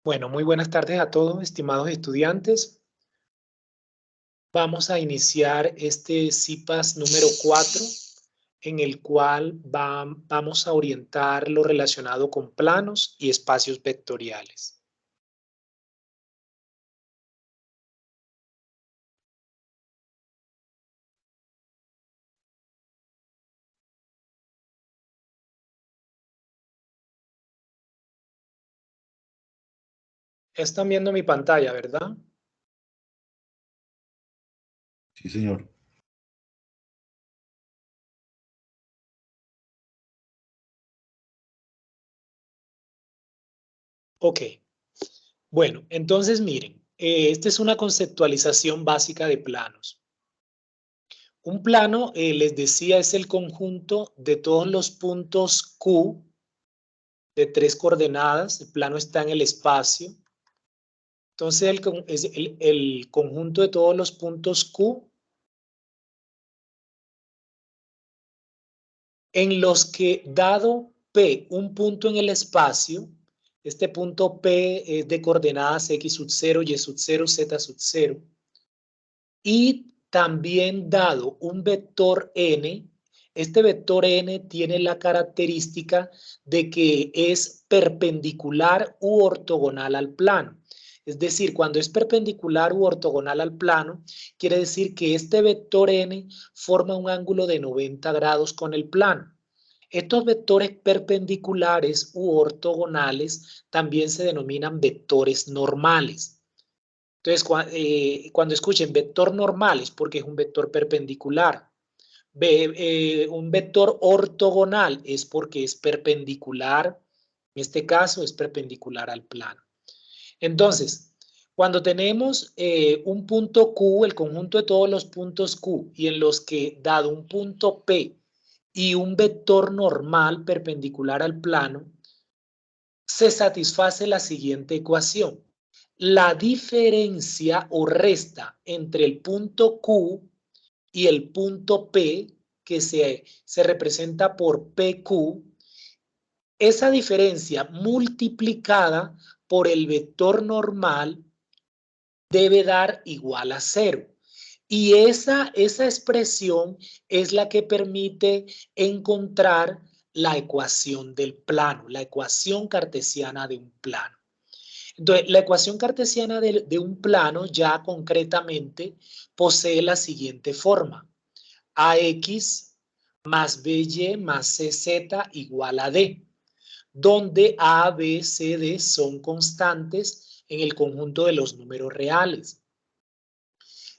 Bueno, muy buenas tardes a todos, estimados estudiantes. Vamos a iniciar este CIPAS número 4, en el cual vamos a orientar lo relacionado con planos y espacios vectoriales. Están viendo mi pantalla, ¿verdad? Sí, señor. Ok. Bueno, entonces miren, esta es una conceptualización básica de planos. Un plano, les decía, es el conjunto de todos los puntos Q de 3 coordenadas. El plano está en el espacio. Entonces, es el conjunto de todos los puntos Q en los que, dado P, un punto en el espacio, este punto P es de coordenadas X sub 0, Y sub 0, Z sub 0, y también dado un vector N, este vector N tiene la característica de que es perpendicular u ortogonal al plano. Es decir, cuando es perpendicular u ortogonal al plano, quiere decir que este vector N forma un ángulo de 90 grados con el plano. Estos vectores perpendiculares u ortogonales también se denominan vectores normales. Entonces, cuando escuchen vector normal es porque es un vector perpendicular. Un vector ortogonal es porque es perpendicular, en este caso es perpendicular al plano. Entonces, cuando tenemos un punto Q, el conjunto de todos los puntos Q, y en los que, dado un punto P y un vector normal perpendicular al plano, se satisface la siguiente ecuación. La diferencia o resta entre el punto Q y el punto P, que se representa por PQ, esa diferencia multiplicada por el vector normal debe dar igual a 0. Y esa expresión es la que permite encontrar la ecuación del plano, la ecuación cartesiana de un plano. Entonces, la ecuación cartesiana de un plano ya concretamente posee la siguiente forma. AX más BY más CZ igual a D, donde A, B, C, D son constantes en el conjunto de los números reales.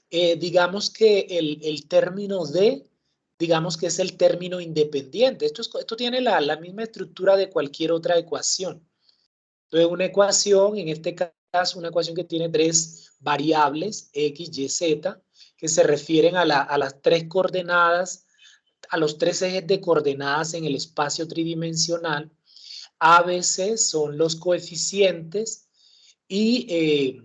Digamos que el término D, digamos que es el término independiente. Esto tiene la misma estructura de cualquier otra ecuación. Entonces, una ecuación, en este caso, una ecuación que tiene 3 variables, X, Y, Z, que se refieren a las 3 coordenadas, a los 3 ejes de coordenadas en el espacio tridimensional. A, B, C son los coeficientes y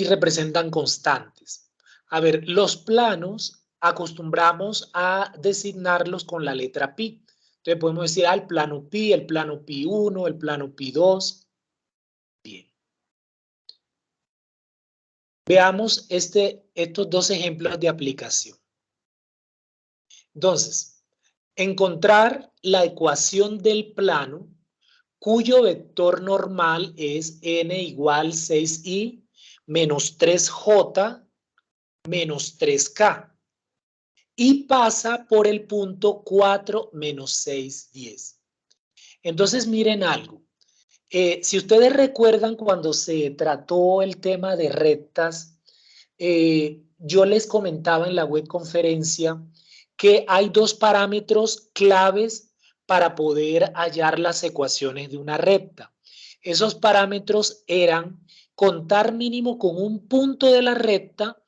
representan constantes. A ver, los planos acostumbramos a designarlos con la letra pi. Entonces podemos decir el plano pi, el plano pi 1, el plano pi 2. Bien. Veamos estos dos ejemplos de aplicación. Entonces, encontrar la ecuación del plano cuyo vector normal es n igual 6i menos 3j menos 3k. Y pasa por el punto 4 menos 6, 10. Entonces miren algo. Si ustedes recuerdan cuando se trató el tema de rectas, yo les comentaba en la webconferencia que hay 2 parámetros claves para poder hallar las ecuaciones de una recta. Esos parámetros eran contar mínimo con un punto de la recta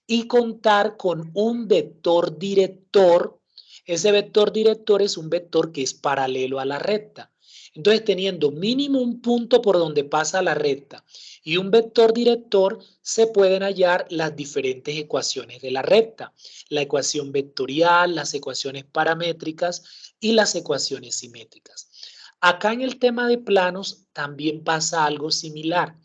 y contar con un vector director. Ese vector director es un vector que es paralelo a la recta. Entonces, teniendo mínimo un punto por donde pasa la recta y un vector director, se pueden hallar las diferentes ecuaciones de la recta. La ecuación vectorial, las ecuaciones paramétricas y las ecuaciones simétricas. Acá en el tema de planos también pasa algo similar.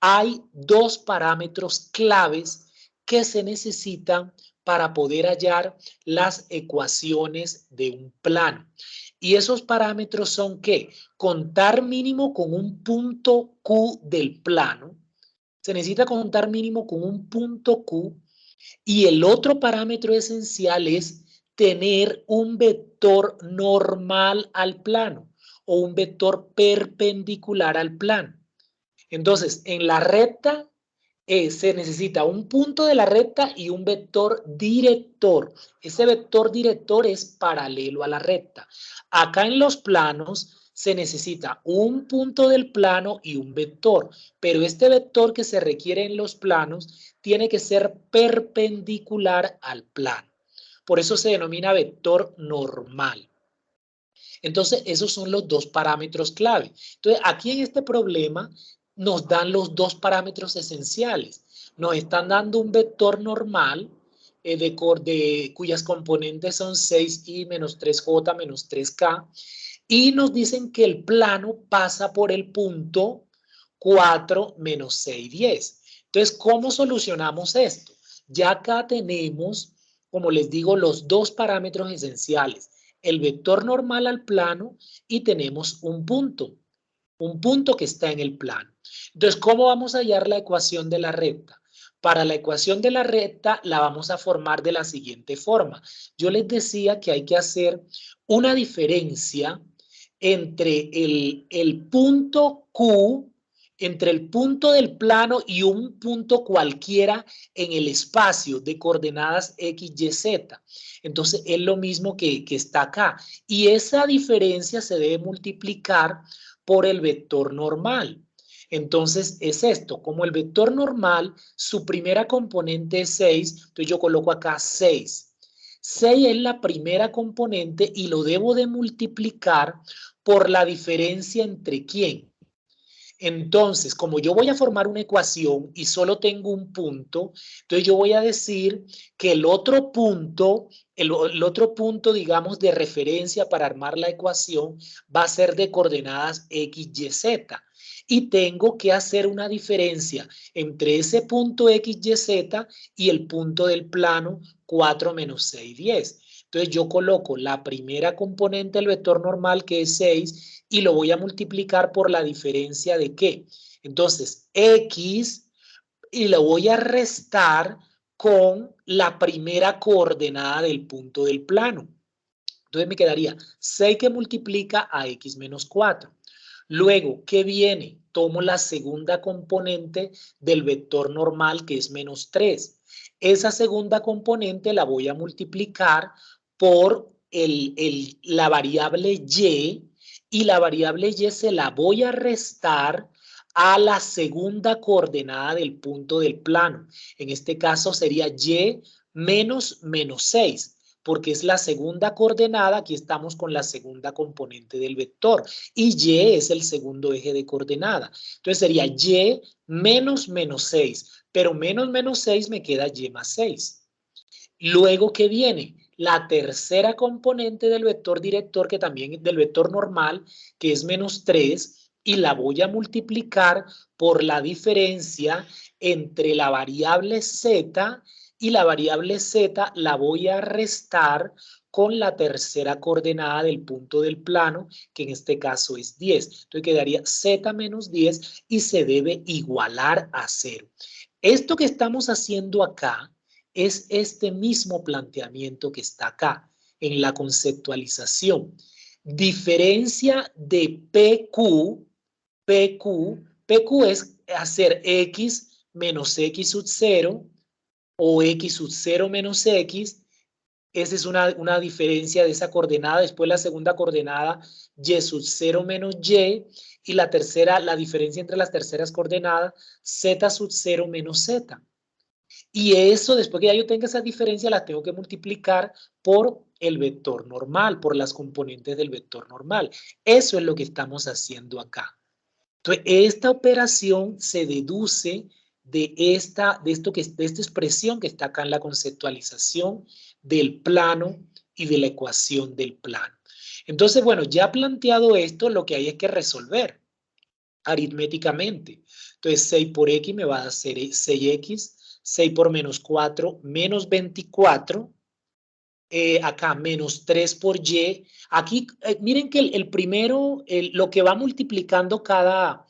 Hay dos parámetros claves que se necesitan para poder hallar las ecuaciones de un plano. Y esos parámetros son ¿qué? Contar mínimo con un punto Q del plano. Se necesita contar mínimo con un punto Q. Y el otro parámetro esencial es tener un vector normal al plano o un vector perpendicular al plano. Entonces, en la recta se necesita un punto de la recta y un vector director. Ese vector director es paralelo a la recta. Acá en los planos se necesita un punto del plano y un vector, pero este vector que se requiere en los planos tiene que ser perpendicular al plano. Por eso se denomina vector normal. Entonces, esos son los dos parámetros clave. Entonces, aquí en este problema nos dan los dos parámetros esenciales. Nos están dando un vector normal cuyas componentes son 6i menos 3j menos 3k y nos dicen que el plano pasa por el punto 4 menos 6, 10. Entonces, ¿cómo solucionamos esto? Ya acá tenemos, como les digo, los dos parámetros esenciales, el vector normal al plano y tenemos un punto que está en el plano. Entonces, ¿cómo vamos a hallar la ecuación de la recta? Para la ecuación de la recta la vamos a formar de la siguiente forma. Yo les decía que hay que hacer una diferencia entre el punto Q, entre el punto del plano y un punto cualquiera en el espacio de coordenadas X, Y, Z. Entonces es lo mismo que está acá. Y esa diferencia se debe multiplicar por el vector normal. Entonces es esto, como el vector normal, su primera componente es 6, entonces yo coloco acá 6. 6 es la primera componente y lo debo de multiplicar por la diferencia entre ¿quién? Entonces, como yo voy a formar una ecuación y solo tengo un punto, entonces yo voy a decir que el otro punto, digamos, de referencia para armar la ecuación va a ser de coordenadas X, Y, Z. Y tengo que hacer una diferencia entre ese punto X, Y, Z y el punto del plano 4 menos 6, 10. Entonces yo coloco la primera componente del vector normal que es 6 y lo voy a multiplicar por la diferencia de ¿qué? Entonces X y lo voy a restar con la primera coordenada del punto del plano. Entonces me quedaría 6 que multiplica a X menos 4. Luego, ¿qué viene? Tomo la segunda componente del vector normal que es menos 3. Esa segunda componente la voy a multiplicar por la variable y la variable y se la voy a restar a la segunda coordenada del punto del plano. En este caso sería y menos 6 porque es la segunda coordenada, aquí estamos con la segunda componente del vector, y y es el segundo eje de coordenada. Entonces sería y menos 6, pero menos 6 me queda y más 6. Luego, ¿qué viene? La tercera componente del vector director, que también es del vector normal, que es menos 3, y la voy a multiplicar por la diferencia entre la variable z y la variable z la voy a restar con la tercera coordenada del punto del plano, que en este caso es 10. Entonces quedaría z menos 10 y se debe igualar a 0. Esto que estamos haciendo acá es este mismo planteamiento que está acá en la conceptualización. Diferencia de PQ es hacer X menos X sub 0 o X sub 0 menos X. Esa es una diferencia de esa coordenada. Después la segunda coordenada, Y sub 0 menos y la tercera, la diferencia entre las terceras coordenadas, Z sub 0 menos Z. Y eso, después que ya yo tenga esa diferencia, la tengo que multiplicar por el vector normal, por las componentes del vector normal. Eso es lo que estamos haciendo acá. Entonces, esta operación se deduce de esta expresión que está acá en la conceptualización del plano y de la ecuación del plano. Entonces, bueno, ya planteado esto, lo que hay es que resolver aritméticamente. Entonces, 6 por x me va a dar 6x, 6 por menos 4, menos 24. Acá, menos 3 por y. Aquí, miren que el primero, lo que va multiplicando cada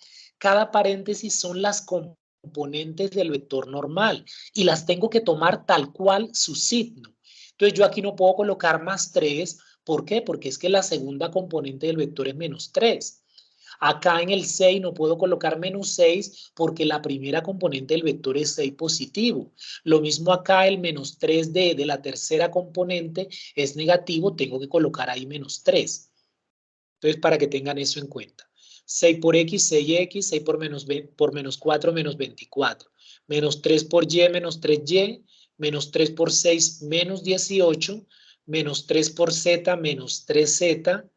paréntesis son las componentes del vector normal y las tengo que tomar tal cual su signo. Entonces, yo aquí no puedo colocar más 3. ¿Por qué? Porque es que la segunda componente del vector es menos 3. Acá en el 6 no puedo colocar menos 6 porque la primera componente del vector es 6 positivo. Lo mismo acá, el menos 3D de la tercera componente es negativo, tengo que colocar ahí menos 3. Entonces, para que tengan eso en cuenta. 6 por x, 6x, 6 por menos 4, menos 24. Menos 3 por y, menos 3y. Menos 3 por 6, menos 18. Menos 3 por z, menos 3z.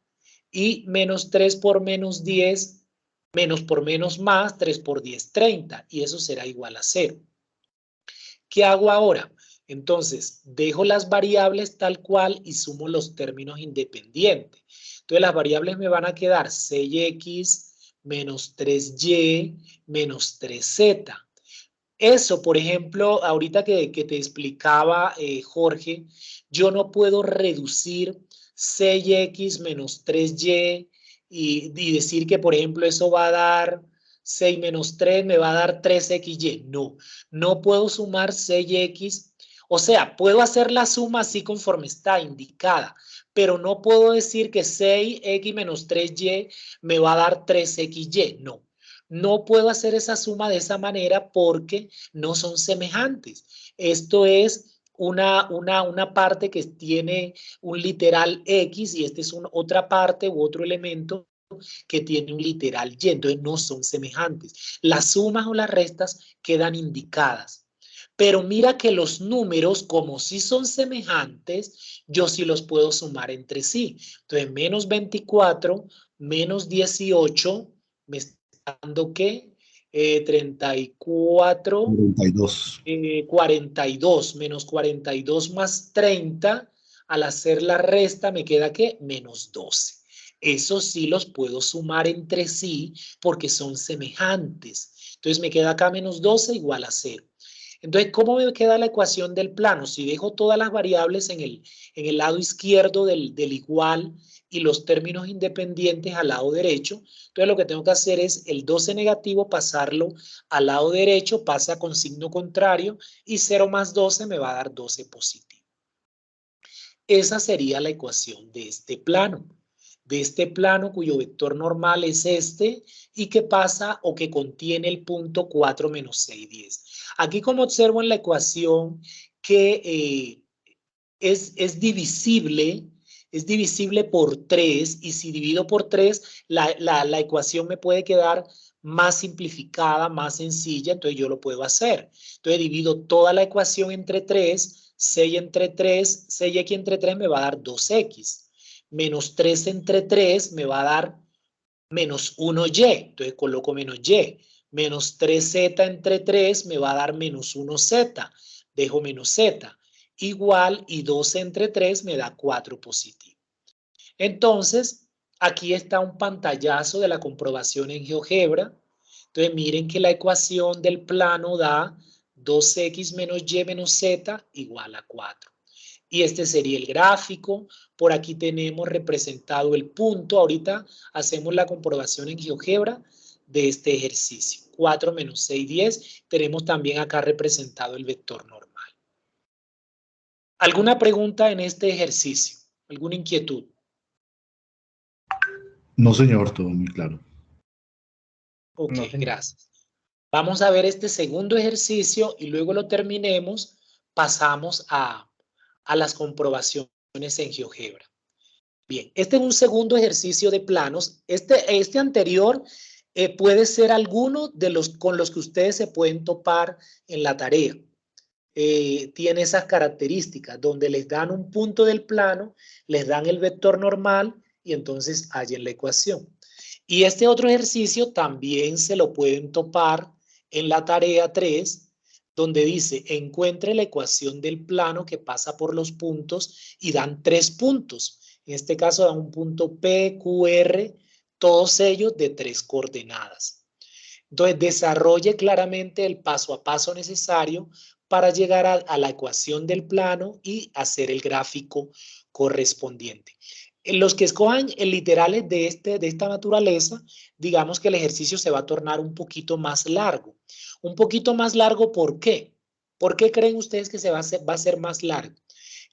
Y menos 3 por menos 10, menos por menos más, 3 por 10, 30. Y eso será igual a 0. ¿Qué hago ahora? Entonces, dejo las variables tal cual y sumo los términos independientes. Entonces, las variables me van a quedar 6x menos 3y menos 3z. Eso, por ejemplo, ahorita que te explicaba Jorge, yo no puedo reducir 6x menos 3y y decir que, por ejemplo, eso va a dar 6 menos 3, me va a dar 3xy. No, no puedo sumar 6x. O sea, puedo hacer la suma así conforme está indicada, pero no puedo decir que 6x menos 3y me va a dar 3xy. No. No puedo hacer esa suma de esa manera porque no son semejantes. Esto es una parte que tiene un literal X y esta es otra parte u otro elemento que tiene un literal Y. Entonces no son semejantes. Las sumas o las restas quedan indicadas. Pero mira que los números, como sí son semejantes, yo sí los puedo sumar entre sí. Entonces, menos 24, menos 18, me dando que 34, 42. 42, menos 42 más 30, al hacer la resta me queda que menos 12. Eso sí los puedo sumar entre sí porque son semejantes. Entonces me queda acá menos 12 igual a 0. Entonces, ¿cómo me queda la ecuación del plano? Si dejo todas las variables en el lado izquierdo del igual y los términos independientes al lado derecho, entonces lo que tengo que hacer es el 12 negativo pasarlo al lado derecho, pasa con signo contrario y 0 más 12 me va a dar 12 positivo. Esa sería la ecuación de este plano. De este plano cuyo vector normal es este y que pasa o que contiene el punto 4 menos 6, 10. Aquí como observo en la ecuación que es divisible por 3 y si divido por 3 la ecuación me puede quedar más simplificada, más sencilla, entonces yo lo puedo hacer. Entonces divido toda la ecuación entre 3, 6 entre 3, 6x entre 3 me va a dar 2x. Menos 3 entre 3 me va a dar menos 1y, entonces coloco menos y. Menos 3z entre 3 me va a dar menos 1z, dejo menos z. Igual y 2 entre 3 me da 4 positivo. Entonces, aquí está un pantallazo de la comprobación en GeoGebra. Entonces, miren que la ecuación del plano da 2x menos y menos z igual a 4. Y este sería el gráfico. Por aquí tenemos representado el punto. Ahorita hacemos la comprobación en GeoGebra de este ejercicio. 4 menos 6, 10. Tenemos también acá representado el vector normal. ¿Alguna pregunta en este ejercicio? ¿Alguna inquietud? No, señor, todo muy claro. Ok, No, señor. gracias. Vamos a ver este segundo ejercicio y luego lo terminemos, pasamos a las comprobaciones en GeoGebra. Bien, este es un segundo ejercicio de planos. Este anterior puede ser alguno de los con los que ustedes se pueden topar en la tarea. Tiene esas características donde les dan un punto del plano, les dan el vector normal y entonces hallen la ecuación. Y este otro ejercicio también se lo pueden topar en la tarea 3, donde dice, encuentre la ecuación del plano que pasa por los puntos y dan 3 puntos. En este caso da un punto P, Q, R, todos ellos de 3 coordenadas. Entonces, desarrolle claramente el paso a paso necesario para llegar a la ecuación del plano y hacer el gráfico correspondiente. En los que escojan literales de esta naturaleza, digamos que el ejercicio se va a tornar un poquito más largo. Un poquito más largo, ¿por qué? ¿Por qué creen ustedes que va a ser más largo?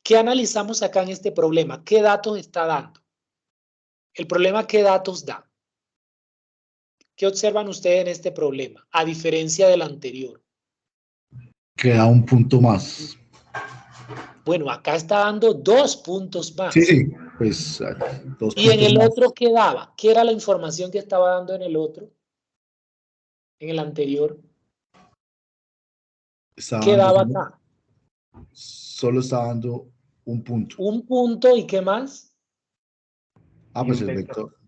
¿Qué analizamos acá en este problema? ¿Qué datos está dando? El problema, ¿qué datos da? ¿Qué observan ustedes en este problema? A diferencia del anterior. Queda un punto más. Bueno, acá está dando 2 puntos Sí, más. sí, pues dos ¿Y en puntos el más. otro qué daba? ¿Qué era la información que estaba dando en el otro? En el anterior. Está ¿Qué dando daba acá? solo está dando un punto. Un punto y ¿qué más? Ah, Y pues un el vector. vector.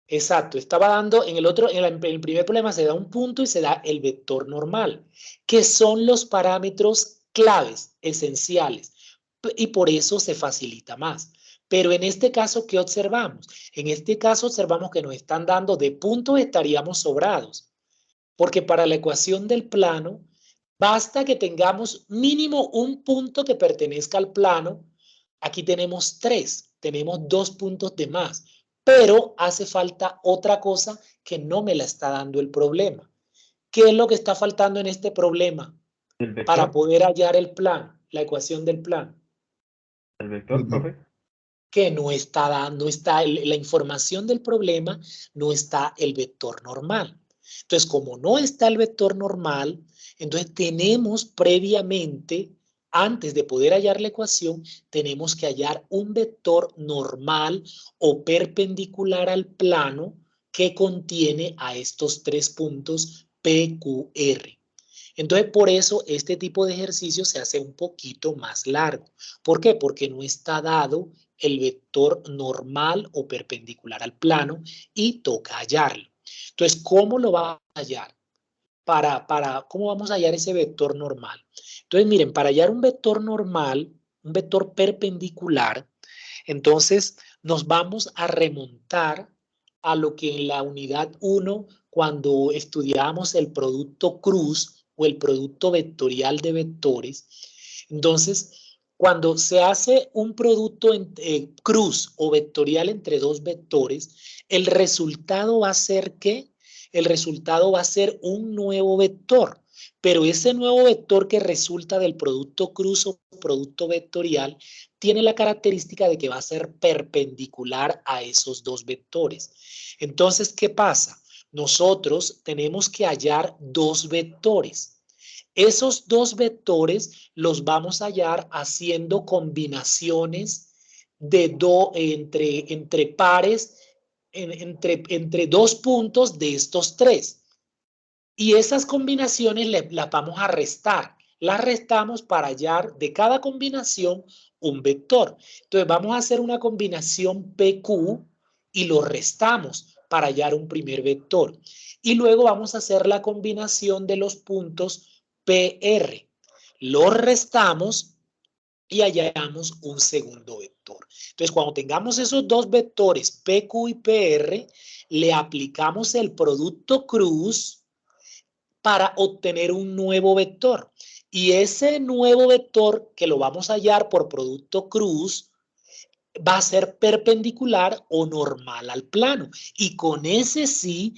Exacto, estaba dando en el otro, en el primer problema se da un punto y se da el vector normal, que son los parámetros claves, esenciales, y por eso se facilita más. Pero en este caso, ¿qué observamos? En este caso observamos que nos están dando de puntos, estaríamos sobrados, porque para la ecuación del plano, basta que tengamos mínimo un punto que pertenezca al plano. Aquí tenemos 3, tenemos 2 puntos de más. Pero hace falta otra cosa que no me la está dando el problema. ¿Qué es lo que está faltando en este problema ¿El para vector? poder hallar el plan, la ecuación del plan? ¿El vector, profe? Que no está dando, está la información del problema, no está el vector normal. Entonces, como no está el vector normal, entonces tenemos previamente, antes de poder hallar la ecuación, tenemos que hallar un vector normal o perpendicular al plano que contiene a estos 3 puntos P, Q, R. Entonces, por eso este tipo de ejercicio se hace un poquito más largo. ¿Por qué? Porque no está dado el vector normal o perpendicular al plano y toca hallarlo. Entonces, ¿cómo lo va a hallar? ¿Cómo vamos a hallar ese vector normal? Entonces, miren, para hallar un vector normal, un vector perpendicular, entonces nos vamos a remontar a lo que en la unidad 1, cuando estudiamos el producto cruz o el producto vectorial de vectores, entonces cuando se hace un producto cruz o vectorial entre dos vectores, el resultado va a ser ¿qué? El resultado va a ser un nuevo vector. Pero ese nuevo vector que resulta del producto cruz o producto vectorial tiene la característica de que va a ser perpendicular a esos dos vectores. Entonces, ¿qué pasa? Nosotros tenemos que hallar 2 vectores. Esos 2 vectores los vamos a hallar haciendo combinaciones entre pares, entre 2 puntos de estos 3. Y esas combinaciones las vamos a restar. Las restamos para hallar de cada combinación un vector. Entonces vamos a hacer una combinación PQ y lo restamos para hallar un primer vector. Y luego vamos a hacer la combinación de los puntos PR. Los restamos y hallamos un segundo vector. Entonces, cuando tengamos esos 2 vectores, PQ y PR, le aplicamos el producto cruz para obtener un nuevo vector. Y ese nuevo vector, que lo vamos a hallar por producto cruz, va a ser perpendicular o normal al plano. Y con ese sí,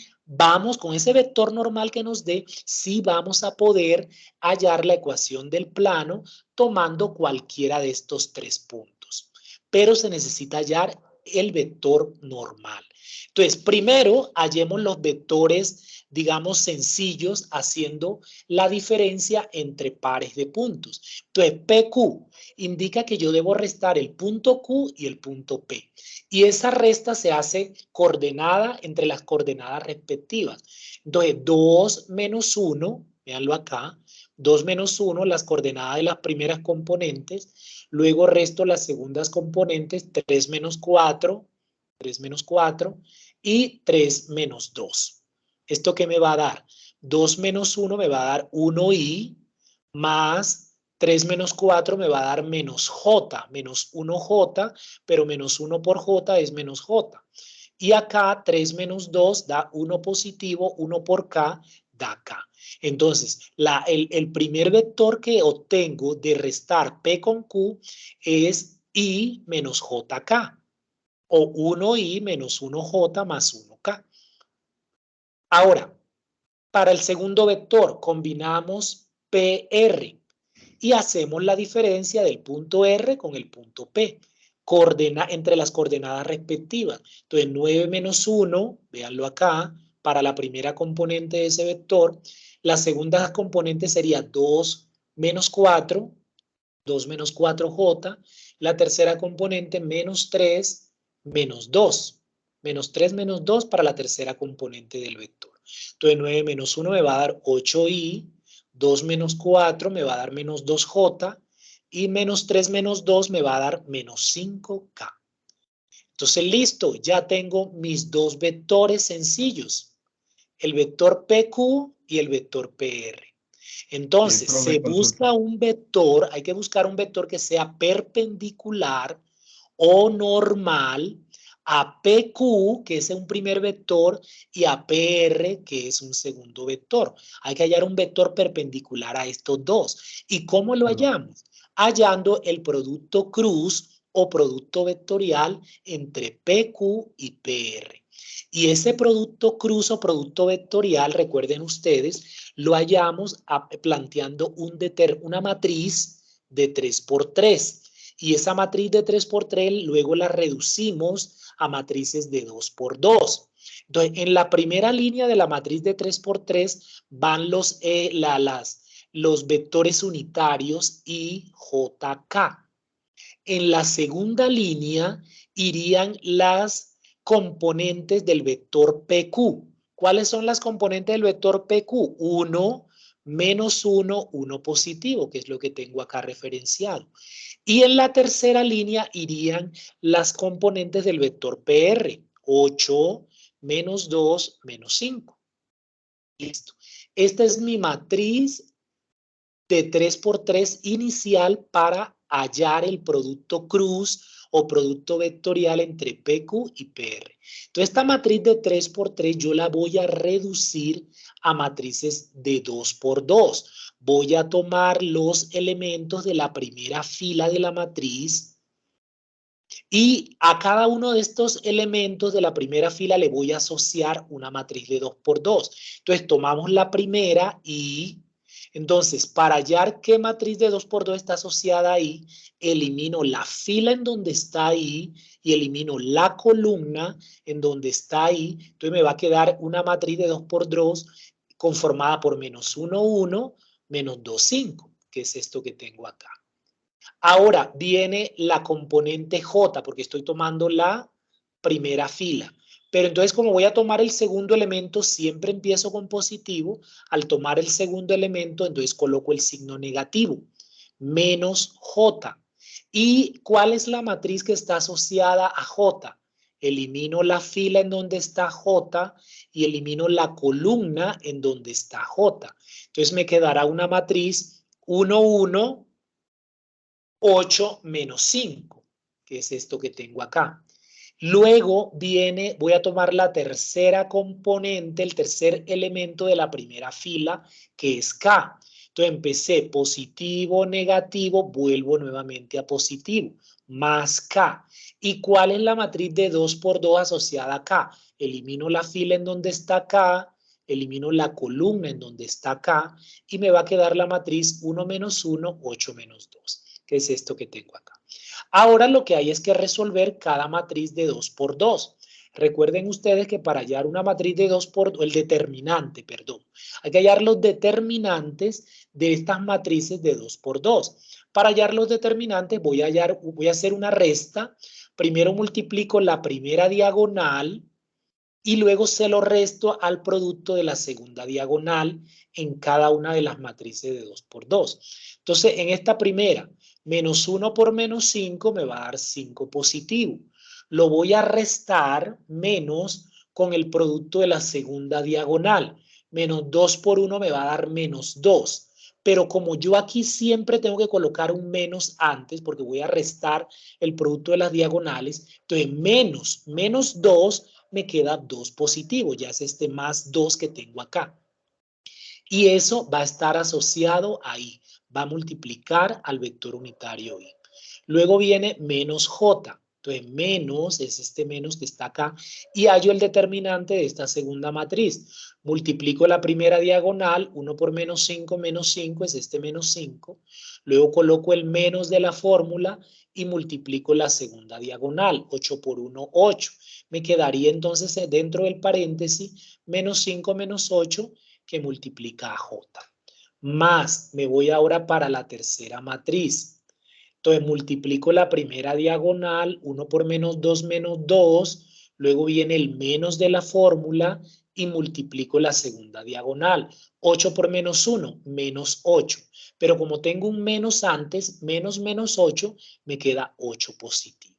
con ese vector normal que nos dé, sí vamos a poder hallar la ecuación del plano tomando cualquiera de estos 3 puntos. Pero se necesita hallar el vector normal. Entonces, primero hallemos los vectores, digamos, sencillos, haciendo la diferencia entre pares de puntos. Entonces, PQ indica que yo debo restar el punto Q y el punto P. Y esa resta se hace coordenada entre las coordenadas respectivas. Entonces, 2 menos 1, véanlo acá, 2 menos 1, las coordenadas de las primeras componentes, luego resto las segundas componentes, 3 menos 4, 3 menos 4 y 3 menos 2. ¿Esto qué me va a dar? 2 menos 1 me va a dar 1i más 3 menos 4 me va a dar menos J, menos 1J, pero menos 1 por J es menos J. Y acá 3 menos 2 da 1 positivo, 1 por K da K. Entonces, el primer vector que obtengo de restar P con Q es I menos JK, o 1I menos 1J más 1K. Ahora, para el segundo vector, combinamos PR y hacemos la diferencia del punto R con el punto P, entre las coordenadas respectivas. Entonces, 9 menos 1, véanlo acá, para la primera componente de ese vector. La segunda componente sería 2 menos 4, 2 menos 4J. La tercera componente, menos 3, menos 2. Menos 3 menos 2 para la tercera componente del vector. Entonces 9 menos 1 me va a dar 8i, 2 menos 4 me va a dar menos 2j y menos 3 menos 2 me va a dar menos 5k. Entonces listo, ya tengo mis dos vectores sencillos, el vector PQ y el vector PR. Entonces, profe, se busca un vector, hay que buscar un vector que sea perpendicular o normal a PQ, que es un primer vector, y a PR, que es un segundo vector. Hay que hallar un vector perpendicular a estos dos. ¿Y cómo lo hallamos? Hallando el producto cruz o producto vectorial entre PQ y PR. Y ese producto cruz o producto vectorial, recuerden ustedes, lo hallamos planteando una matriz de 3×3. Y esa matriz de 3×3 luego la reducimos a matrices de 2×2. Entonces, en la primera línea de la matriz de 3×3 van los vectores unitarios I, J, K. En la segunda línea irían las componentes del vector PQ. ¿Cuáles son las componentes del vector PQ? 1, menos 1, 1 positivo, que es lo que tengo acá referenciado. Y en la tercera línea irían las componentes del vector PR. 8, menos 2, menos 5. Listo. Esta es mi matriz de 3×3 inicial para hallar el producto cruz o producto vectorial entre PQ y PR. Entonces, esta matriz de 3×3 yo la voy a reducir a matrices de 2×2. Voy a tomar los elementos de la primera fila de la matriz y a cada uno de estos elementos de la primera fila le voy a asociar una matriz de 2×2. Entonces, tomamos la primera y... Entonces, para hallar qué matriz de 2×2 está asociada ahí, elimino la fila en donde está ahí y elimino la columna en donde está ahí. Entonces me va a quedar una matriz de 2×2 conformada por menos 1, 1, menos 2, 5, que es esto que tengo acá. Ahora viene la componente J, porque estoy tomando la primera fila. Pero entonces, como voy a tomar el segundo elemento, siempre empiezo con positivo. Al tomar el segundo elemento, entonces coloco el signo negativo, menos J. ¿Y cuál es la matriz que está asociada a J? Elimino la fila en donde está J y elimino la columna en donde está J. Entonces me quedará una matriz 1, 1, 8 menos 5, que es esto que tengo acá. Luego voy a tomar la tercera componente, el tercer elemento de la primera fila, que es K. Entonces empecé positivo, negativo, vuelvo nuevamente a positivo, más K. ¿Y cuál es la matriz de 2×2 asociada a K? Elimino la fila en donde está K, elimino la columna en donde está K y me va a quedar la matriz 1 menos 1, 8 menos 2. Que es esto que tengo acá. Ahora lo que hay es que resolver cada matriz de 2×2. Recuerden ustedes que para hallar una matriz de 2×2, el determinante, perdón, hay que hallar los determinantes de estas matrices de 2×2. Para hallar los determinantes voy a hacer una resta. Primero multiplico la primera diagonal y luego se lo resto al producto de la segunda diagonal en cada una de las matrices de 2×2. Entonces, en esta primera, menos 1 por menos 5 me va a dar 5 positivo. Lo voy a restar menos con el producto de la segunda diagonal. Menos 2 por 1 me va a dar menos 2. pero como yo aquí siempre tengo que colocar un menos antes, porque voy a restar el producto de las diagonales, entonces menos 2 me queda 2 positivo, ya es este más 2 que tengo acá. Y eso va a estar asociado ahí, va a multiplicar al vector unitario y. Luego viene menos j, entonces menos es este menos que está acá y hallo el determinante de esta segunda matriz. Multiplico la primera diagonal, 1 por menos 5 es este menos 5. Luego coloco el menos de la fórmula y multiplico la segunda diagonal, 8 por 1, 8. Me quedaría entonces dentro del paréntesis menos 5 menos 8 que multiplica a j. Más, me voy ahora para la tercera matriz. Entonces multiplico la primera diagonal, 1 por menos 2, luego viene el menos de la fórmula y multiplico la segunda diagonal. 8 por menos 1, menos 8. Pero como tengo un menos antes, menos 8, me queda 8 positivo.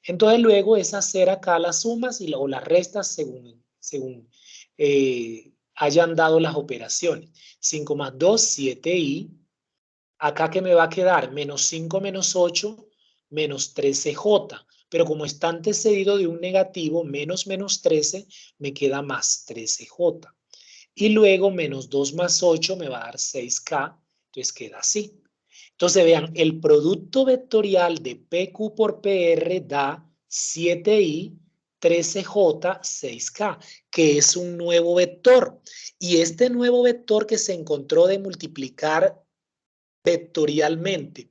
Entonces luego es hacer acá las sumas o las restas según hayan dado las operaciones. 5 más 2, 7i. Acá que me va a quedar menos 5 menos 8 menos 13j. Pero como está antecedido de un negativo, menos 13, me queda más 13j. Y luego menos 2 más 8 me va a dar 6k. Entonces queda así. Entonces vean, el producto vectorial de PQ por PR da 7i, 13j, 6k, que es un nuevo vector. Y este nuevo vector que se encontró de multiplicar vectorialmente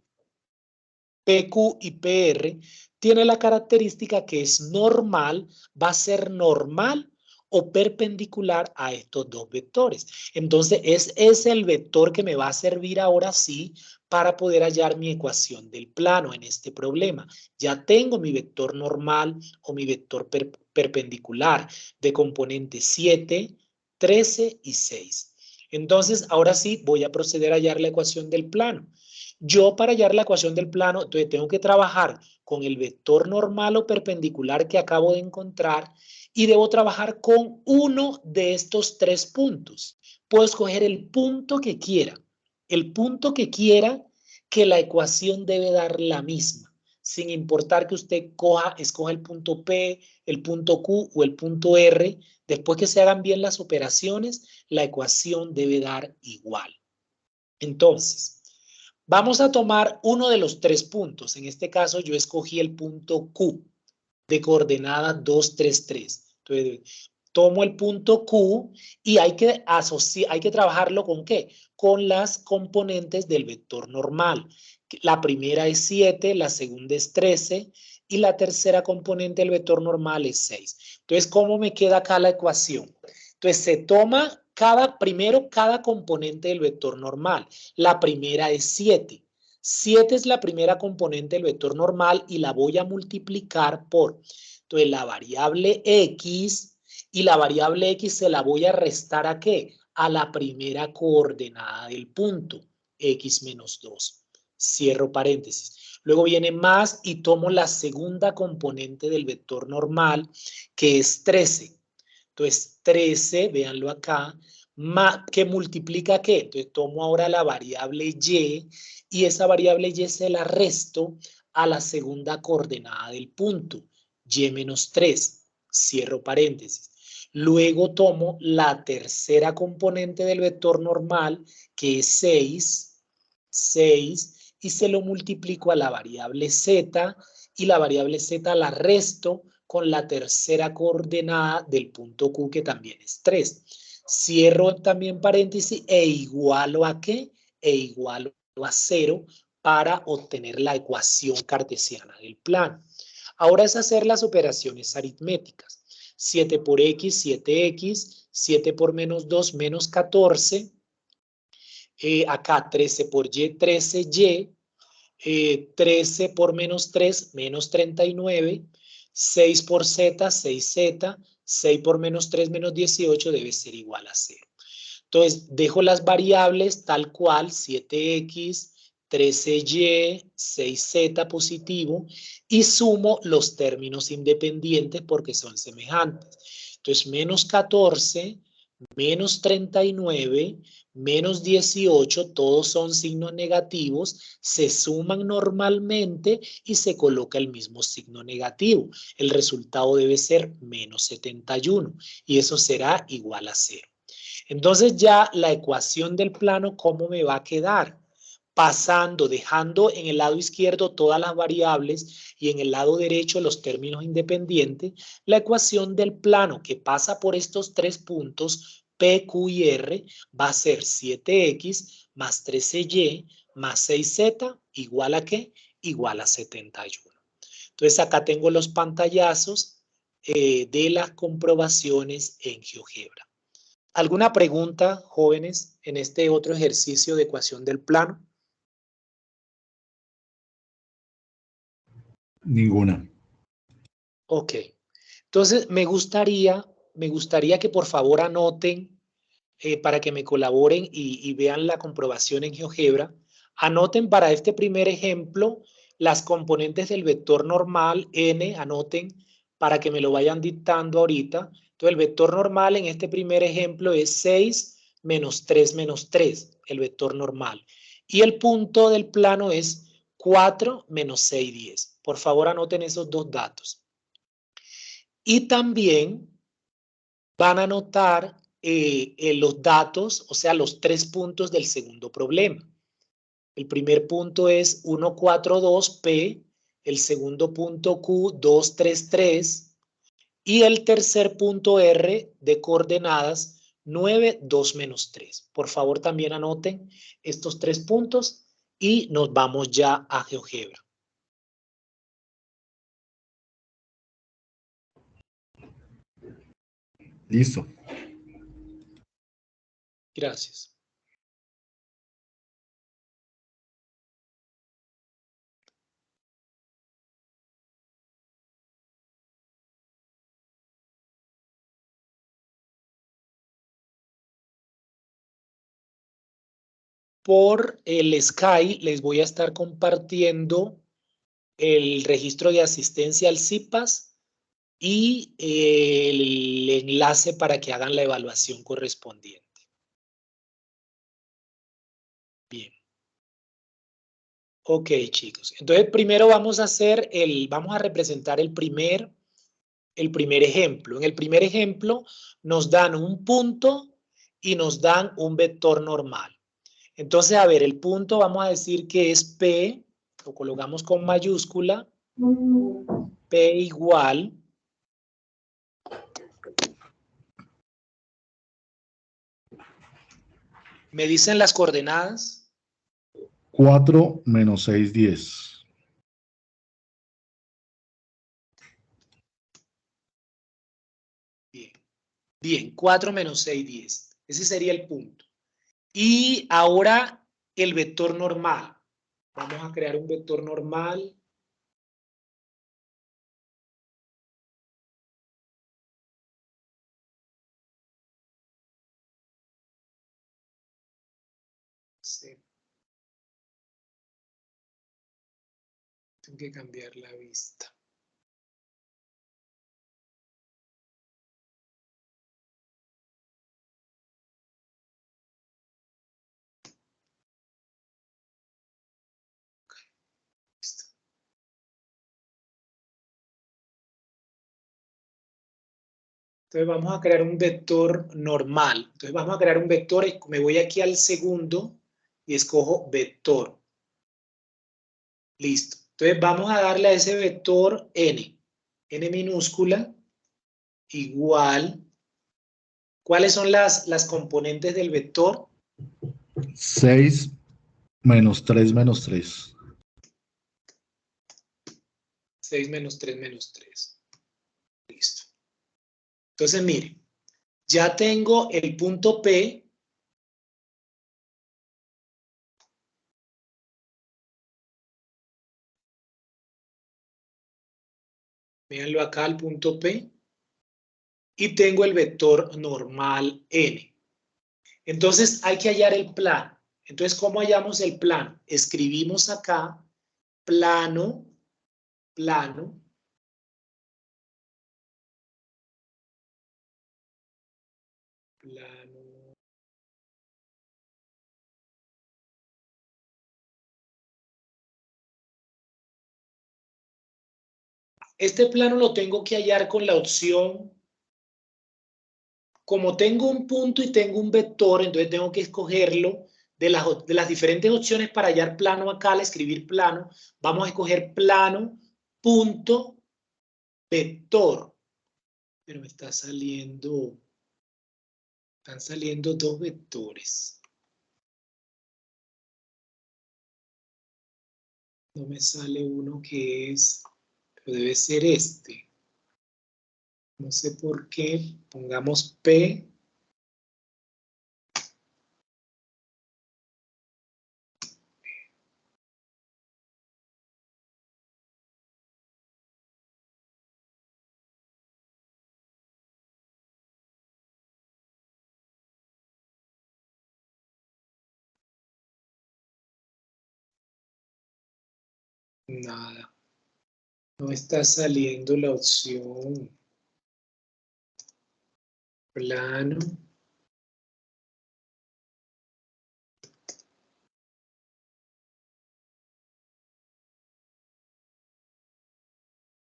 PQ y PR tiene la característica que es normal, va a ser normal o perpendicular a estos dos vectores. Entonces es el vector que me va a servir ahora sí para poder hallar mi ecuación del plano en este problema. Ya tengo mi vector normal o mi vector perpendicular de componentes 7, 13 y 6. Entonces ahora sí voy a proceder a hallar la ecuación del plano. Yo para hallar la ecuación del plano, entonces tengo que trabajar con el vector normal o perpendicular que acabo de encontrar y debo trabajar con uno de estos tres puntos. Puedo escoger el punto que quiera que la ecuación debe dar la misma, sin importar que usted escoja el punto P, el punto Q o el punto R. Después que se hagan bien las operaciones, la ecuación debe dar igual. Entonces, vamos a tomar uno de los tres puntos. En este caso yo escogí el punto Q de coordenada 2, 3, 3. Entonces, tomo el punto Q y hay que trabajarlo ¿con qué? Con las componentes del vector normal. La primera es 7, la segunda es 13 y la tercera componente del vector normal es 6. Entonces, ¿cómo me queda acá la ecuación? Entonces, se toma primero cada componente del vector normal. La primera es 7. 7 es la primera componente del vector normal y la voy a multiplicar por, entonces, la variable x, y la variable x se la voy a restar ¿a qué? A la primera coordenada del punto, x menos 2. Cierro paréntesis. Luego viene más y tomo la segunda componente del vector normal, que es 13. Entonces, 13, véanlo acá, ¿que multiplica qué? Entonces, tomo ahora la variable y esa variable y se la resto a la segunda coordenada del punto, y menos 3. Cierro paréntesis. Luego tomo la tercera componente del vector normal, que es 6, y se lo multiplico a la variable z, y la variable z la resto con la tercera coordenada del punto Q, que también es 3. Cierro también paréntesis e igualo ¿a qué? E igualo a 0 para obtener la ecuación cartesiana del plano. Ahora es hacer las operaciones aritméticas. 7 por x, 7x, 7 por menos 2, menos 14. Acá 13 por y, 13y. 13 por menos 3, menos 39. 6 por z, 6z. 6 por menos 3, menos 18 debe ser igual a 0. Entonces, dejo las variables tal cual, 7x, 13y, 6z positivo, y sumo los términos independientes porque son semejantes. Entonces, menos 14 menos 39, menos 18, todos son signos negativos, se suman normalmente y se coloca el mismo signo negativo. El resultado debe ser menos 71 y eso será igual a 0. Entonces ya la ecuación del plano, ¿cómo me va a quedar? Pasando, dejando en el lado izquierdo todas las variables y en el lado derecho los términos independientes, la ecuación del plano que pasa por estos tres puntos, P, Q y R, va a ser 7X más 13Y más 6Z igual a ¿qué? Igual a 71. Entonces acá tengo los pantallazos de las comprobaciones en GeoGebra. ¿Alguna pregunta, jóvenes, en este otro ejercicio de ecuación del plano? Ninguna. Ok. Entonces, me gustaría que por favor anoten, para que me colaboren y vean la comprobación en GeoGebra. Anoten para este primer ejemplo las componentes del vector normal, n, anoten para que me lo vayan dictando ahorita. Entonces, el vector normal en este primer ejemplo es 6 menos 3 menos 3, el vector normal. Y el punto del plano es 4 menos 6, 10. Por favor, anoten esos dos datos. Y también van a anotar los datos, o sea, los tres puntos del segundo problema. El primer punto es 142P, el segundo punto Q, 233, y el tercer punto R de coordenadas 9, 2, menos 3. Por favor, también anoten estos tres puntos y nos vamos ya a GeoGebra. Listo. Gracias. Por el Sky les voy a estar compartiendo el registro de asistencia al CIPAS y el enlace para que hagan la evaluación correspondiente. Bien. Ok, chicos. Entonces, primero vamos a representar el primer ejemplo. En el primer ejemplo nos dan un punto y nos dan un vector normal. Entonces, a ver, el punto vamos a decir que es P, lo colocamos con mayúscula, P igual. ¿Me dicen las coordenadas? 4 menos 6, 10. Bien. Bien, 4 menos 6, 10. Ese sería el punto. Y ahora el vector normal. Vamos a crear un vector normal. Sí. Tengo que cambiar la vista. Listo. Entonces vamos a crear un vector normal. Entonces vamos a crear un vector. Me voy aquí al segundo y escojo vector. Listo. Entonces vamos a darle a ese vector n. N minúscula igual. ¿Cuáles son las componentes del vector? 6 menos 3 menos 3. 6 menos 3 menos 3. Listo. Entonces, mire, ya tengo el punto P. Véanlo acá, el punto P. Y tengo el vector normal N. Entonces, hay que hallar el plano. Entonces, ¿cómo hallamos el plano? Escribimos acá plano, plano, plano. Este plano lo tengo que hallar con la opción, como tengo un punto y tengo un vector, entonces tengo que escogerlo de las diferentes opciones para hallar plano acá. Al escribir plano, vamos a escoger plano, punto, vector. Pero me está saliendo, están saliendo dos vectores. No me sale uno que es, pero debe ser este. No sé por qué. Pongamos P. Nada. No está saliendo la opción plano.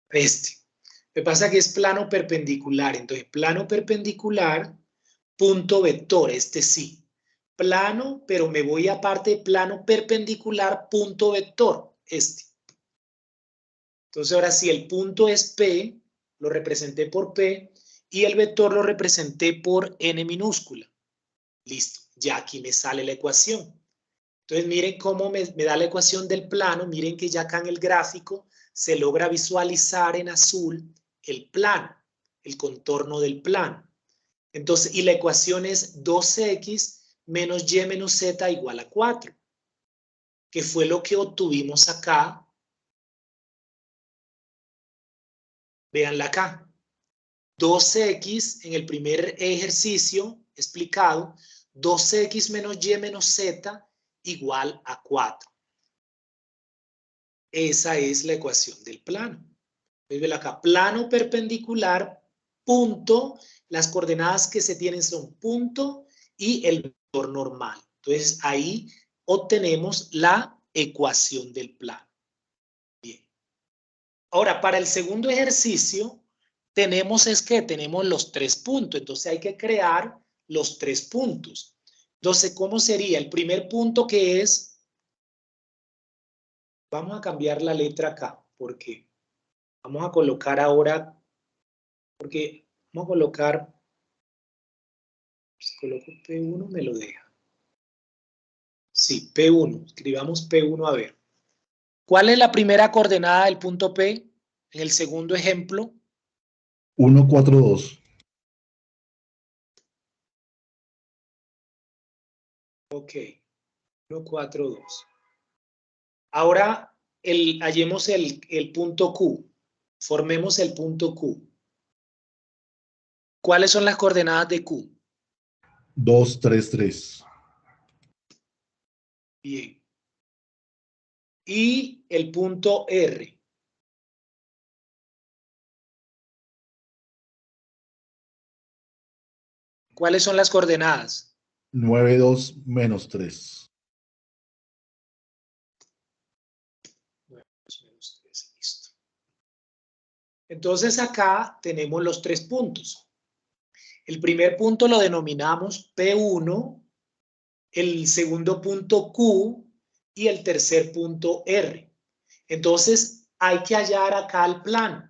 Este. Me pasa que es plano perpendicular. Entonces, plano perpendicular, punto vector. Este sí. Plano, pero me voy aparte de plano perpendicular, punto vector. Este. Entonces, ahora sí, el punto es P, lo representé por P, y el vector lo representé por N minúscula. Listo. Ya aquí me sale la ecuación. Entonces, miren cómo me da la ecuación del plano. Miren que ya acá en el gráfico se logra visualizar en azul el plano, el contorno del plano. Entonces, y la ecuación es 2x menos y menos z igual a 4, que fue lo que obtuvimos acá. Véanla acá. 2x en el primer ejercicio explicado, 2x menos y menos z igual a 4. Esa es la ecuación del plano. Ven acá, plano perpendicular, punto, las coordenadas que se tienen son punto y el vector normal. Entonces ahí obtenemos la ecuación del plano. Bien. Ahora, para el segundo ejercicio, tenemos los 3 puntos. Entonces hay que crear los 3 puntos. Entonces, ¿cómo sería? El primer punto que es, vamos a cambiar la letra acá, porque vamos a colocar ahora, porque vamos a colocar, si coloco P1 me lo deja. Sí, P1, escribamos P1 a ver. ¿Cuál es la primera coordenada del punto P? En el segundo ejemplo. 1, 4, 2. Ok, 1, 4, 2. Ahora hallemos el punto Q. Formemos el punto Q. ¿Cuáles son las coordenadas de Q? 2, 3, 3. Bien. Y el punto R. ¿Cuáles son las coordenadas? 9, 2, menos 3. Listo. Entonces acá tenemos los 3 puntos. El primer punto lo denominamos P1, el segundo punto Q y el tercer punto R. Entonces hay que hallar acá el plano.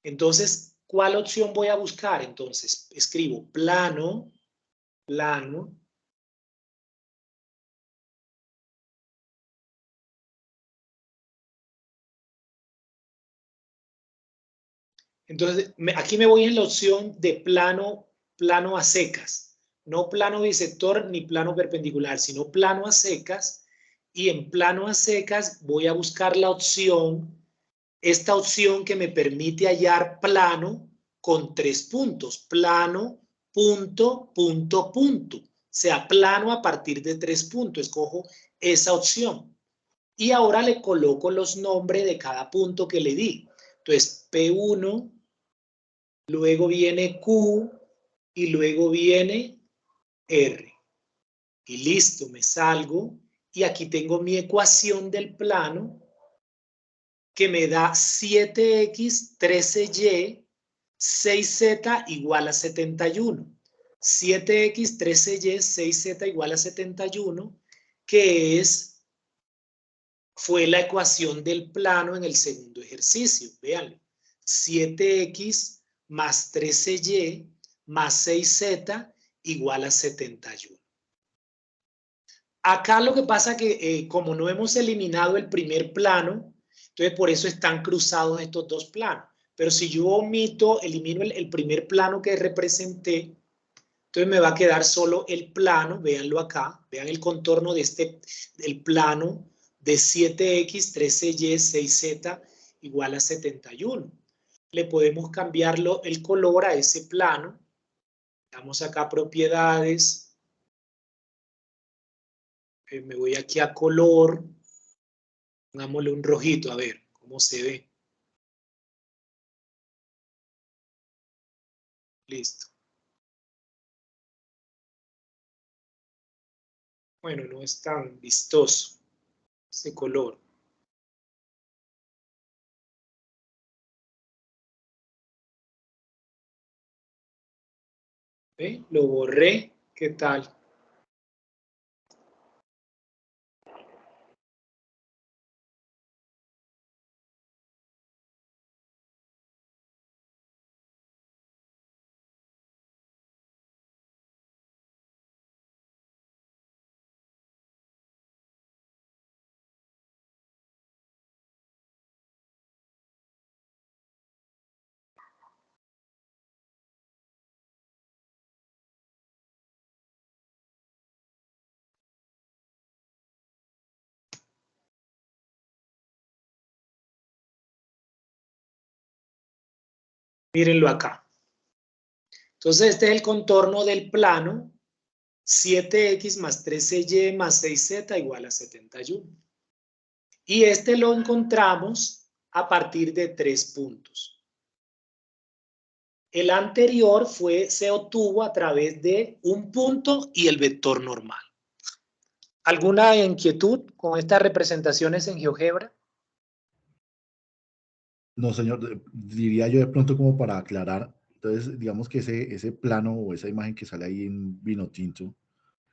Entonces, ¿cuál opción voy a buscar? Entonces, escribo plano, plano. Entonces, aquí me voy en la opción de plano, plano a secas. No plano bisector ni plano perpendicular, sino plano a secas. Y en plano a secas voy a buscar la opción, esta opción que me permite hallar plano con 3 puntos. Plano, punto, punto, punto. O sea, plano a partir de 3 puntos. Escojo esa opción. Y ahora le coloco los nombres de cada punto que le di. Entonces, P1, luego viene Q y luego viene R. Y listo, me salgo. Y aquí tengo mi ecuación del plano, que me da 7x, 13y, 6z igual a 71. 7x, 13y, 6z igual a 71, que fue la ecuación del plano en el segundo ejercicio. Véanlo. 7x más 13y más 6z igual a 71. Acá lo que pasa que como no hemos eliminado el primer plano, entonces por eso están cruzados estos dos planos. Pero si yo elimino el primer plano que representé, entonces me va a quedar solo el plano, véanlo acá, vean el contorno de el plano de 7x, 13y, 6z igual a 71. Le podemos cambiarlo el color a ese plano. Damos acá propiedades. Me voy aquí a color. Pongámosle un rojito, a ver cómo se ve. Listo. Bueno, no es tan vistoso ese color. ¿Ve? Lo borré. ¿Qué tal? Mírenlo acá. Entonces, este es el contorno del plano. 7x más 13y más 6z igual a 71. Y este lo encontramos a partir de 3 puntos. El anterior se obtuvo a través de un punto y el vector normal. ¿Alguna inquietud con estas representaciones en GeoGebra? No, señor, diría yo de pronto como para aclarar. Entonces, digamos que ese plano o esa imagen que sale ahí en vino tinto,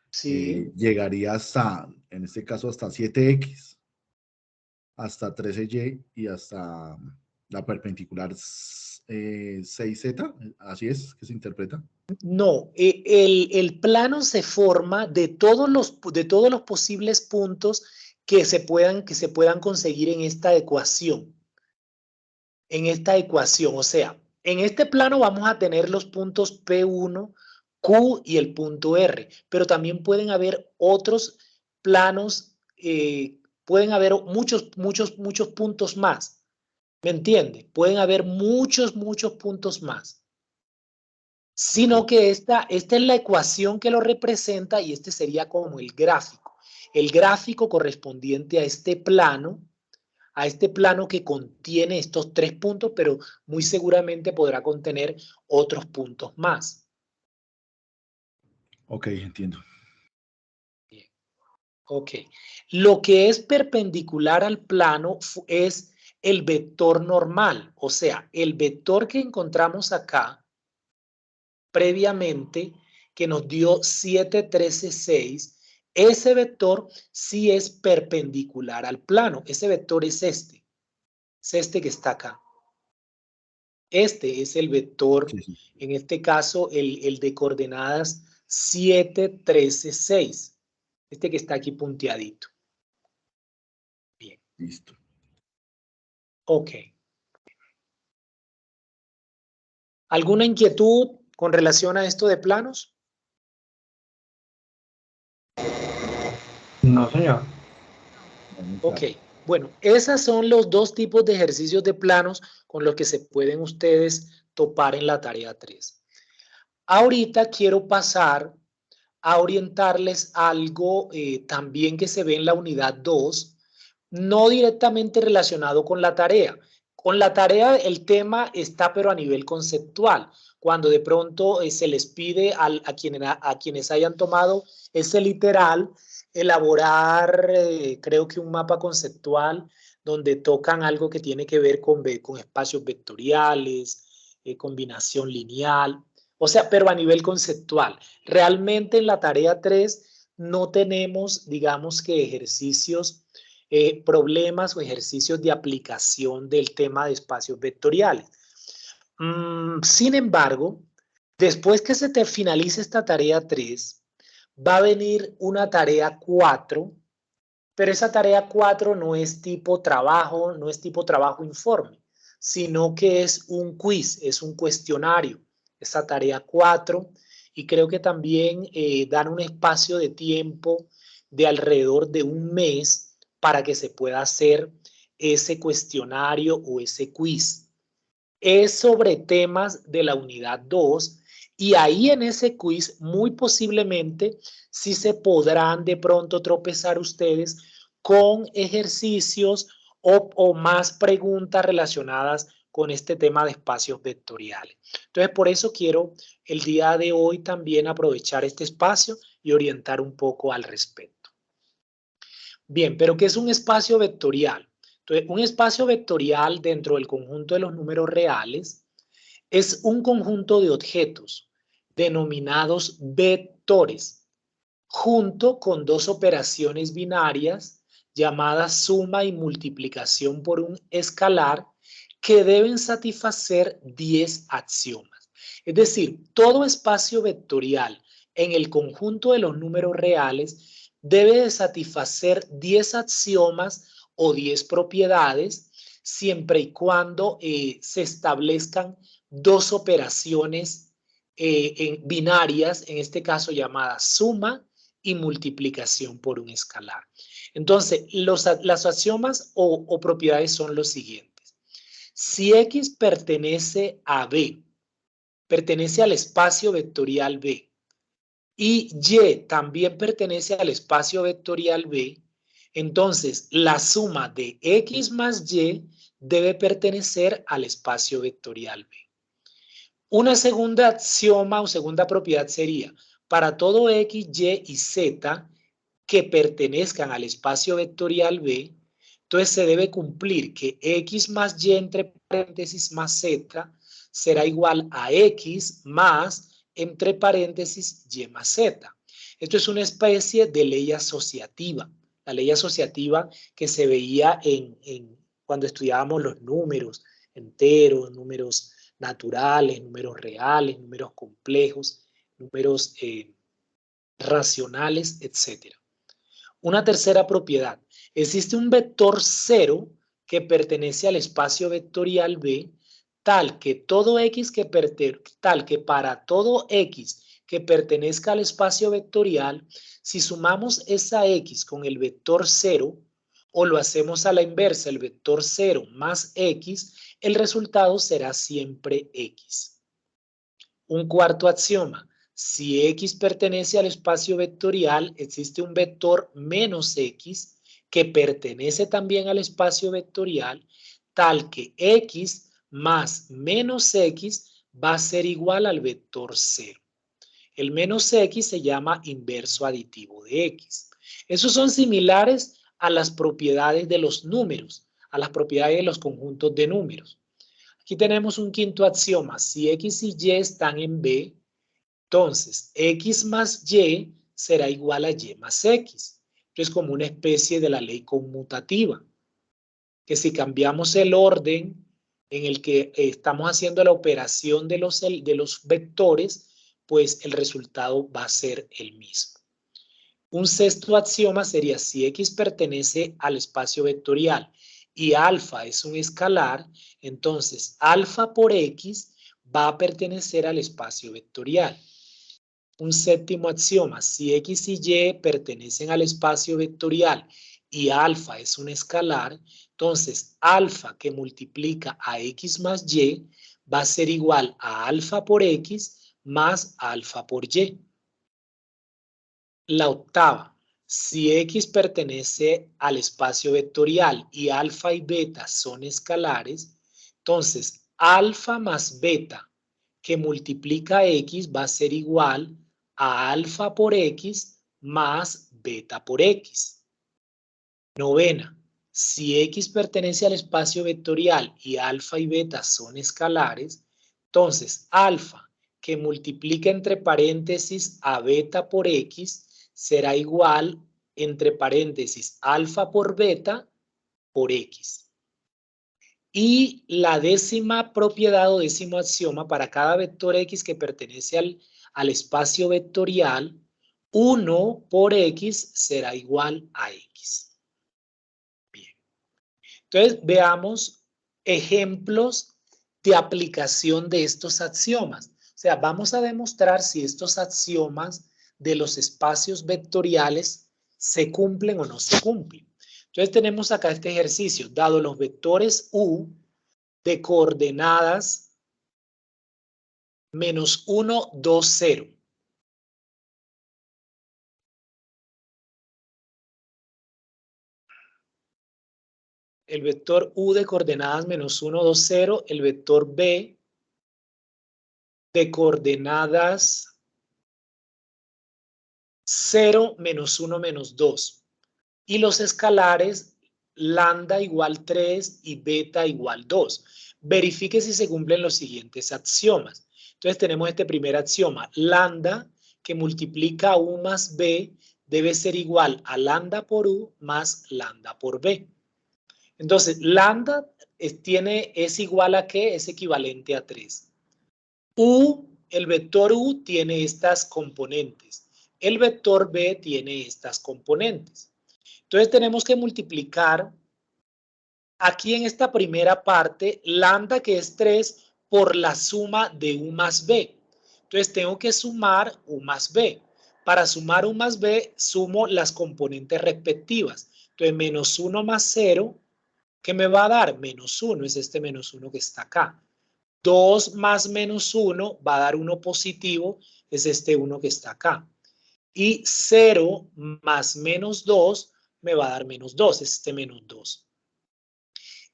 Sí. llegaría hasta, en este caso, hasta 7x, hasta 13y y hasta la perpendicular 6z, así es que se interpreta. No, el plano se forma de todos los posibles puntos que se puedan conseguir en esta ecuación. O sea, en este plano vamos a tener los puntos P1, Q y el punto R, pero también pueden haber otros planos, pueden haber muchos puntos más. ¿Me entiende? Pueden haber muchos puntos más. Sino que esta es la ecuación que lo representa y este sería como el gráfico. El gráfico correspondiente a este plano que contiene estos 3 puntos, pero muy seguramente podrá contener otros puntos más. Ok, entiendo. Bien. Ok. Lo que es perpendicular al plano es el vector normal, o sea, el vector que encontramos acá previamente, que nos dio 7, 13, 6, ese vector sí es perpendicular al plano. Ese vector es este que está acá. Este es el vector, Sí, sí. en este caso, el de coordenadas 7, 13, 6. Este que está aquí punteadito. Bien. Listo. Ok. ¿Alguna inquietud con relación a esto de planos? No, señor. Ok. Bueno, esos son los dos tipos de ejercicios de planos con los que se pueden ustedes topar en la tarea 3. Ahorita quiero pasar a orientarles algo también que se ve en la unidad 2, no directamente relacionado con la tarea. Con la tarea el tema está pero a nivel conceptual, cuando de pronto se les pide a quienes hayan tomado ese literal elaborar creo que un mapa conceptual donde tocan algo que tiene que ver con espacios vectoriales, combinación lineal, o sea, pero a nivel conceptual. Realmente en la tarea 3 no tenemos, digamos que ejercicios, problemas o ejercicios de aplicación del tema de espacios vectoriales. Sin embargo, después que se te finalice esta tarea 3, va a venir una tarea 4, pero esa tarea 4 no es tipo trabajo, no es tipo trabajo informe, sino que es un quiz, es un cuestionario, esa tarea 4, y creo que también dan un espacio de tiempo de alrededor de un mes para que se pueda hacer ese cuestionario o ese quiz. Es sobre temas de la unidad 2 y ahí en ese quiz muy posiblemente sí se podrán de pronto tropezar ustedes con ejercicios o más preguntas relacionadas con este tema de espacios vectoriales. Entonces, por eso quiero el día de hoy también aprovechar este espacio y orientar un poco al respecto. Bien, pero ¿qué es un espacio vectorial? Entonces, un espacio vectorial dentro del conjunto de los números reales es un conjunto de objetos denominados vectores, junto con dos operaciones binarias llamadas suma y multiplicación por un escalar que deben satisfacer 10 axiomas. Es decir, todo espacio vectorial en el conjunto de los números reales debe de satisfacer 10 axiomas o 10 propiedades siempre y cuando se establezcan dos operaciones binarias, en este caso llamadas suma y multiplicación por un escalar. Entonces, las axiomas o propiedades son los siguientes. Si X pertenece a B, pertenece al espacio vectorial B, y Y también pertenece al espacio vectorial B, entonces la suma de X más Y debe pertenecer al espacio vectorial B. Una segunda axioma o segunda propiedad sería, para todo X, Y y Z que pertenezcan al espacio vectorial B, entonces se debe cumplir que X más Y entre paréntesis más Z será igual a X más entre paréntesis Y más Z. Esto es una especie de ley asociativa. La ley asociativa que se veía cuando estudiábamos los números enteros, números naturales, números reales, números complejos, números racionales, etc. Una tercera propiedad. Existe un vector 0 que pertenece al espacio vectorial B, tal que para todo X que pertenezca al espacio vectorial, si sumamos esa X con el vector 0 o lo hacemos a la inversa, el vector 0 más X, el resultado será siempre X. Un cuarto axioma. Si X pertenece al espacio vectorial, existe un vector menos X que pertenece también al espacio vectorial, tal que X más menos X va a ser igual al vector 0. El menos X se llama inverso aditivo de X. Esos son similares a las propiedades de los números, a las propiedades de los conjuntos de números. Aquí tenemos un quinto axioma. Si X y Y están en B, entonces X más Y será igual a Y más X. Esto es como una especie de la ley conmutativa, que si cambiamos el orden en el que estamos haciendo la operación de los vectores, pues el resultado va a ser el mismo. Un sexto axioma sería si X pertenece al espacio vectorial y alfa es un escalar, entonces alfa por X va a pertenecer al espacio vectorial. Un séptimo axioma, si X y Y pertenecen al espacio vectorial y alfa es un escalar, entonces alfa que multiplica a X más Y va a ser igual a alfa por X más alfa por Y. La octava, si X pertenece al espacio vectorial y alfa y beta son escalares, entonces alfa más beta que multiplica X va a ser igual a alfa por X más beta por X. Novena, Si X pertenece al espacio vectorial y alfa y beta son escalares, entonces alfa que multiplica entre paréntesis a beta por X será igual entre paréntesis alfa por beta por X. Y la décima propiedad o décimo axioma para cada vector X que pertenece al espacio vectorial, 1 por X será igual a X. Bien. Entonces veamos ejemplos de aplicación de estos axiomas. O sea, vamos a demostrar si estos axiomas de los espacios vectoriales se cumplen o no se cumplen. Entonces tenemos acá este ejercicio, dado los vectores U de coordenadas -1, 2, 0. El vector U de coordenadas -1, 2, 0, el vector B de coordenadas 0, -1, -2. Y los escalares lambda igual 3 y beta igual 2. Verifique si se cumplen los siguientes axiomas. Entonces tenemos este primer axioma. Lambda que multiplica U más B debe ser igual a lambda por U más lambda por B. Entonces, lambda es igual a ¿qué? Es equivalente a 3. El vector U tiene estas componentes. El vector B tiene estas componentes. Entonces tenemos que multiplicar aquí en esta primera parte lambda que es 3 por la suma de U más B. Entonces tengo que sumar U más B. Para sumar U más B sumo las componentes respectivas. Entonces -1 más 0, ¿qué me va a dar? -1, es este -1 que está acá. 2 más -1 va a dar 1 positivo, es este 1 que está acá. Y 0 más -2 me va a dar -2, es este -2.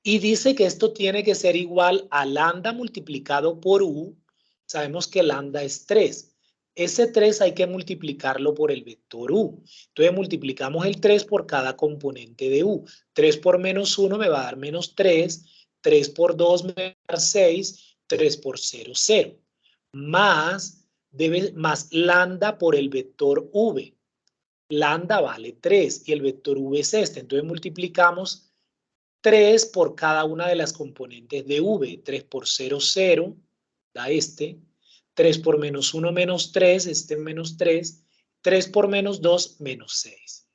Y dice que esto tiene que ser igual a lambda multiplicado por U. Sabemos que lambda es 3. Ese 3 hay que multiplicarlo por el vector U. Entonces multiplicamos el 3 por cada componente de U. 3 por -1 me va a dar -3. 3 por 2 me va a dar 6. 3 por 0, 0. Más lambda por el vector V. Lambda vale 3 y el vector V es este. Entonces multiplicamos 3 por cada una de las componentes de V. 3 por 0, 0, da este. 3 por -1, -3, este -3. 3 por -2, -6.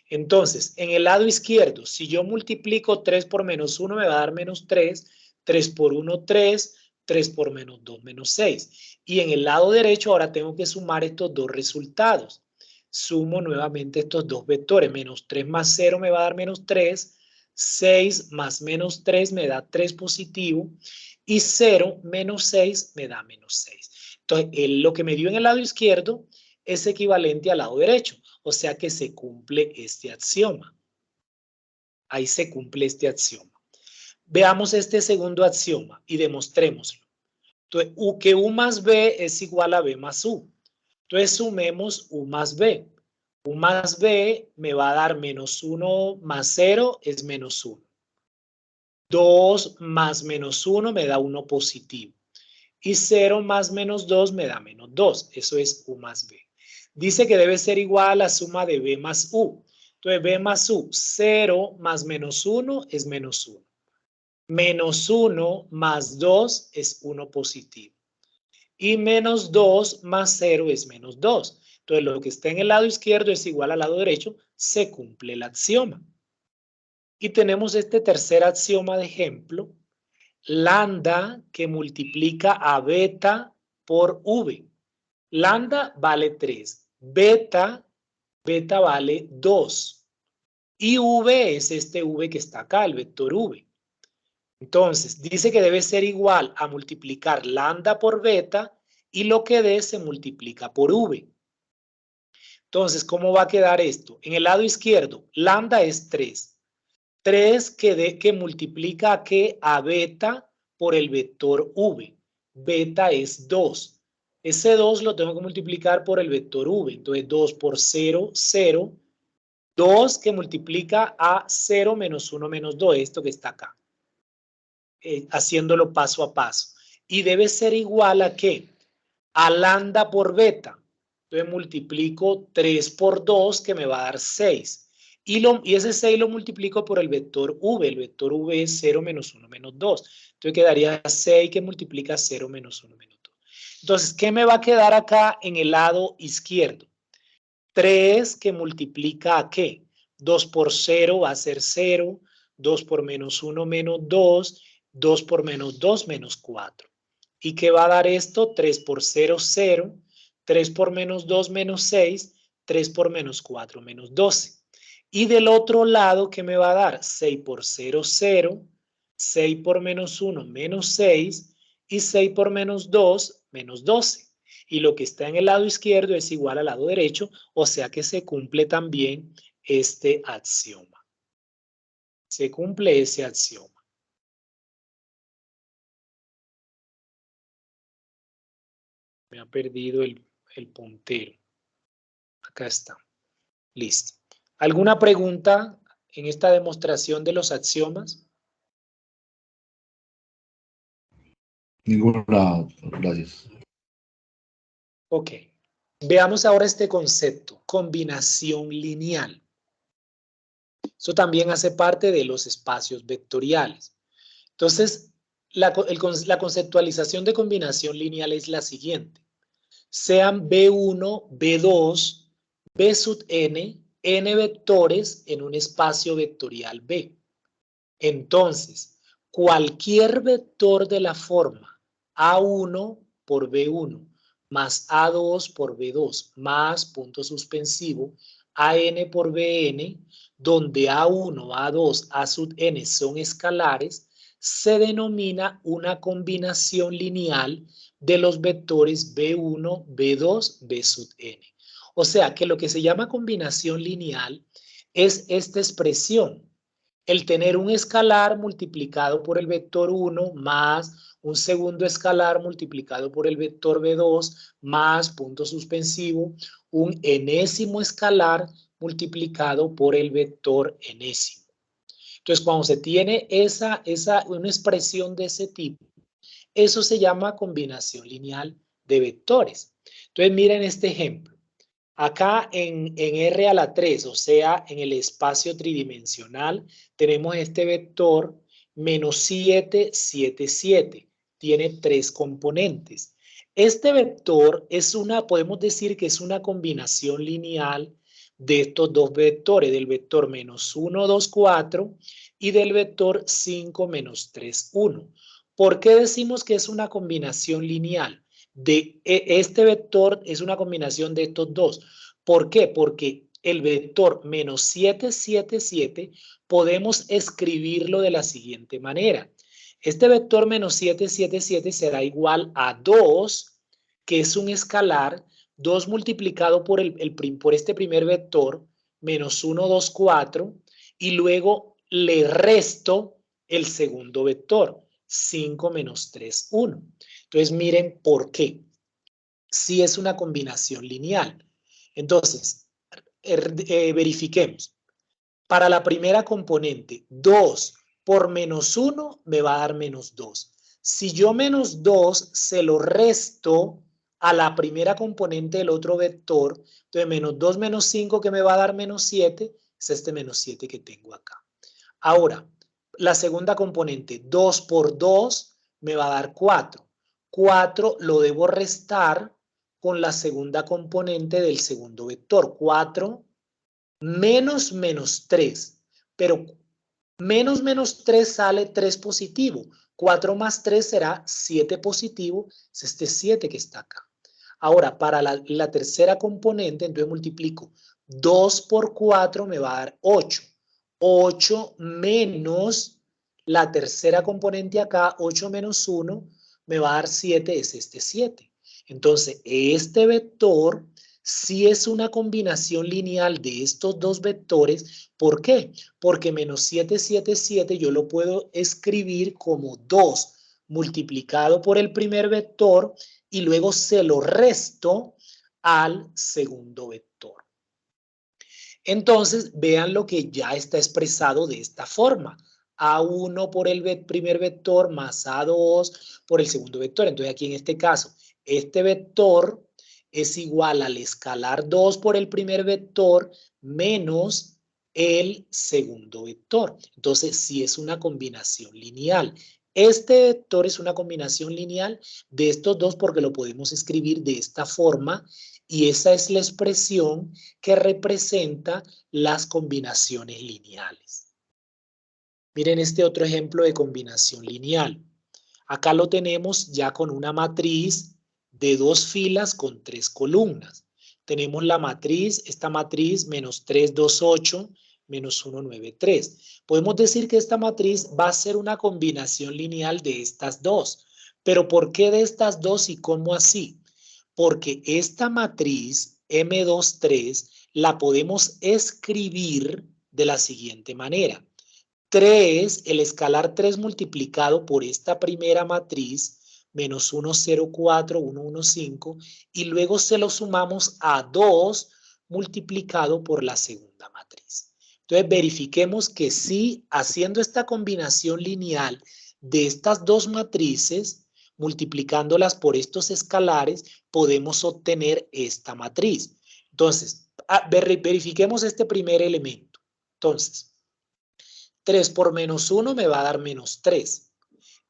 Entonces, en el lado izquierdo, si yo multiplico 3 por -1, me va a dar -3. 3 por 1, 3. 3 por -2, -6. Y en el lado derecho ahora tengo que sumar estos dos resultados. Sumo nuevamente estos dos vectores. -3 más 0 me va a dar -3. 6 más -3 me da 3 positivo. Y 0 menos 6 me da -6. Entonces, lo que me dio en el lado izquierdo es equivalente al lado derecho. O sea que se cumple este axioma. Ahí se cumple este axioma. Veamos este segundo axioma y demostrémoslo. Entonces, que U más B es igual a B más U. Entonces, sumemos U más B. U más B me va a dar -1 más 0 es -1. 2 más -1 me da 1 positivo. Y 0 más -2 me da -2. Eso es U más B. Dice que debe ser igual a la suma de B más U. Entonces, B más U, 0 más -1 es -1. -1 más 2 es 1 positivo. Y -2 más 0 es -2. Entonces, lo que está en el lado izquierdo es igual al lado derecho. Se cumple el axioma. Y tenemos este tercer axioma de ejemplo. Lambda que multiplica a beta por V. Lambda vale 3. Beta vale 2. Y V es este V que está acá, el vector V. Entonces, dice que debe ser igual a multiplicar lambda por beta y lo que dé se multiplica por V. Entonces, ¿cómo va a quedar esto? En el lado izquierdo, lambda es 3. 3 que multiplica a ¿qué? A beta por el vector V. Beta es 2. Ese 2 lo tengo que multiplicar por el vector V. Entonces 2 por 0, 0. 2 que multiplica a 0 menos 1 menos 2, esto que está acá. Haciéndolo paso a paso. Y debe ser igual a ¿qué? A lambda por beta. Entonces multiplico 3 por 2 que me va a dar 6. Y ese 6 lo multiplico por el vector v. El vector v es 0 menos 1 menos 2. Entonces quedaría 6 que multiplica 0 menos 1 menos 2. Entonces, ¿qué me va a quedar acá en el lado izquierdo? 3 que multiplica ¿a qué? 2 por 0 va a ser 0. 2 por menos 1 menos 2. 2 por menos 2 menos 4. ¿Y qué va a dar esto? 3 por 0, 0. 3 por menos 2 menos 6. 3 por menos 4 menos 12. Y del otro lado, ¿qué me va a dar? 6 por 0, 0. 6 por menos 1 menos 6. Y 6 por menos 2 menos 12. Y lo que está en el lado izquierdo es igual al lado derecho, o sea que se cumple también este axioma. Se cumple ese axioma. Me ha perdido el puntero. Acá está. Listo. ¿Alguna pregunta en esta demostración de los axiomas? Ninguna, gracias. Ok. Veamos ahora este concepto, combinación lineal. Eso también hace parte de los espacios vectoriales. Entonces, la conceptualización de combinación lineal es la siguiente. Sean B1, B2, B sub n, n vectores en un espacio vectorial B. Entonces, cualquier vector de la forma A1 por B1 más A2 por B2 más punto suspensivo AN por BN, donde A1, A2, A sub n son escalares, se denomina una combinación lineal de los vectores B1, B2, B sub n. O sea que lo que se llama combinación lineal es esta expresión. El tener un escalar multiplicado por el vector 1 más un segundo escalar multiplicado por el vector B2 más punto suspensivo, un enésimo escalar multiplicado por el vector enésimo. Entonces, cuando se tiene una expresión de ese tipo, eso se llama combinación lineal de vectores. Entonces, miren este ejemplo. Acá en R a la 3, o sea, en el espacio tridimensional, tenemos este vector menos 7, 7, 7. Tiene 3 componentes. Este vector podemos decir que es una combinación lineal de estos dos vectores, del vector menos 1, 2, 4 y del vector 5, menos 3, 1. ¿Por qué decimos que es una combinación lineal? Este vector es una combinación de estos dos. ¿Por qué? Porque el vector menos 7, 7, 7 podemos escribirlo de la siguiente manera. Este vector menos 7, 7, 7 será igual a 2, que es un escalar, 2 multiplicado por este primer vector, menos 1, 2, 4, y luego le resto el segundo vector, 5 menos 3, 1. Entonces, miren por qué. Si es una combinación lineal. Entonces, verifiquemos. Para la primera componente, 2 por menos 1 me va a dar menos 2. Si yo menos 2 se lo resto a la primera componente del otro vector, entonces menos 2 menos 5 que me va a dar menos 7, es este menos 7 que tengo acá. Ahora, la segunda componente, 2 por 2 me va a dar 4. 4 lo debo restar con la segunda componente del segundo vector. 4 menos menos 3. Pero menos menos 3 sale 3 positivo. 4 más 3 será 7 positivo. Es este 7 que está acá. Ahora, para la tercera componente, entonces multiplico 2 por 4 me va a dar 8. 8 menos la tercera componente acá, 8 menos 1, me va a dar 7, es este 7. Entonces, este vector sí es una combinación lineal de estos dos vectores. ¿Por qué? Porque menos 7, 7, 7 yo lo puedo escribir como 2 multiplicado por el primer vector y luego se lo resto al segundo vector. Entonces, vean lo que ya está expresado de esta forma. A1 por el primer vector más A2 por el segundo vector. Entonces, aquí en este caso, este vector es igual al escalar 2 por el primer vector menos el segundo vector. Entonces, sí es una combinación lineal. Este vector es una combinación lineal de estos dos porque lo podemos escribir de esta forma y esa es la expresión que representa las combinaciones lineales. Miren este otro ejemplo de combinación lineal. Acá lo tenemos ya con una matriz de 2 filas con 3 columnas. Tenemos la matriz, esta matriz menos 3, 2, 8, menos 1, 9, 3. Podemos decir que esta matriz va a ser una combinación lineal de estas dos. Pero ¿por qué de estas dos y cómo así? Porque esta matriz M23 la podemos escribir de la siguiente manera. 3, el escalar 3 multiplicado por esta primera matriz, menos 1, 0, 4, 1, 1, 5, y luego se lo sumamos a 2 multiplicado por la segunda matriz. Entonces verifiquemos que sí, haciendo esta combinación lineal de estas dos matrices, multiplicándolas por estos escalares, podemos obtener esta matriz. Entonces, verifiquemos este primer elemento. Entonces, 3 por menos 1 me va a dar menos 3.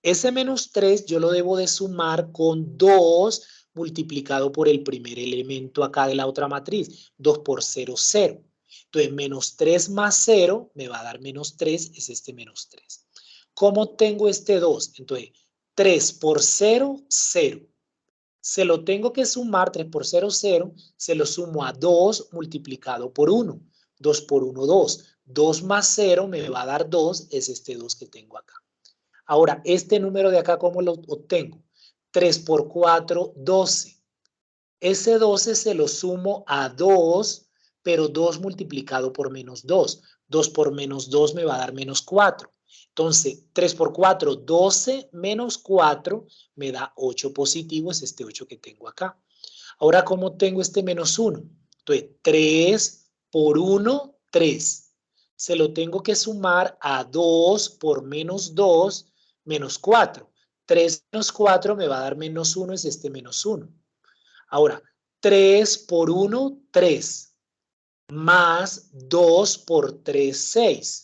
Ese menos 3 yo lo debo de sumar con 2 multiplicado por el primer elemento acá de la otra matriz. 2 por 0, 0. Entonces, menos 3 más 0 me va a dar menos 3, es este menos 3. ¿Cómo tengo este 2? Entonces, 3 por 0, 0. Se lo tengo que sumar, 3 por 0, 0. Se lo sumo a 2 multiplicado por 1. 2 por 1, 2. 2 más 0 me va a dar 2, es este 2 que tengo acá. Ahora, este número de acá, ¿cómo lo obtengo? 3 por 4, 12. Ese 12 se lo sumo a 2, pero 2 multiplicado por menos 2. 2 por menos 2 me va a dar menos 4. Entonces, 3 por 4, 12 menos 4 me da 8 positivo, es este 8 que tengo acá. Ahora, ¿cómo tengo este menos 1? Entonces, 3 por 1, 3. Se lo tengo que sumar a 2 por menos 2, menos 4. 3 menos 4 me va a dar menos 1, es este menos 1. Ahora, 3 por 1, 3. Más 2 por 3, 6.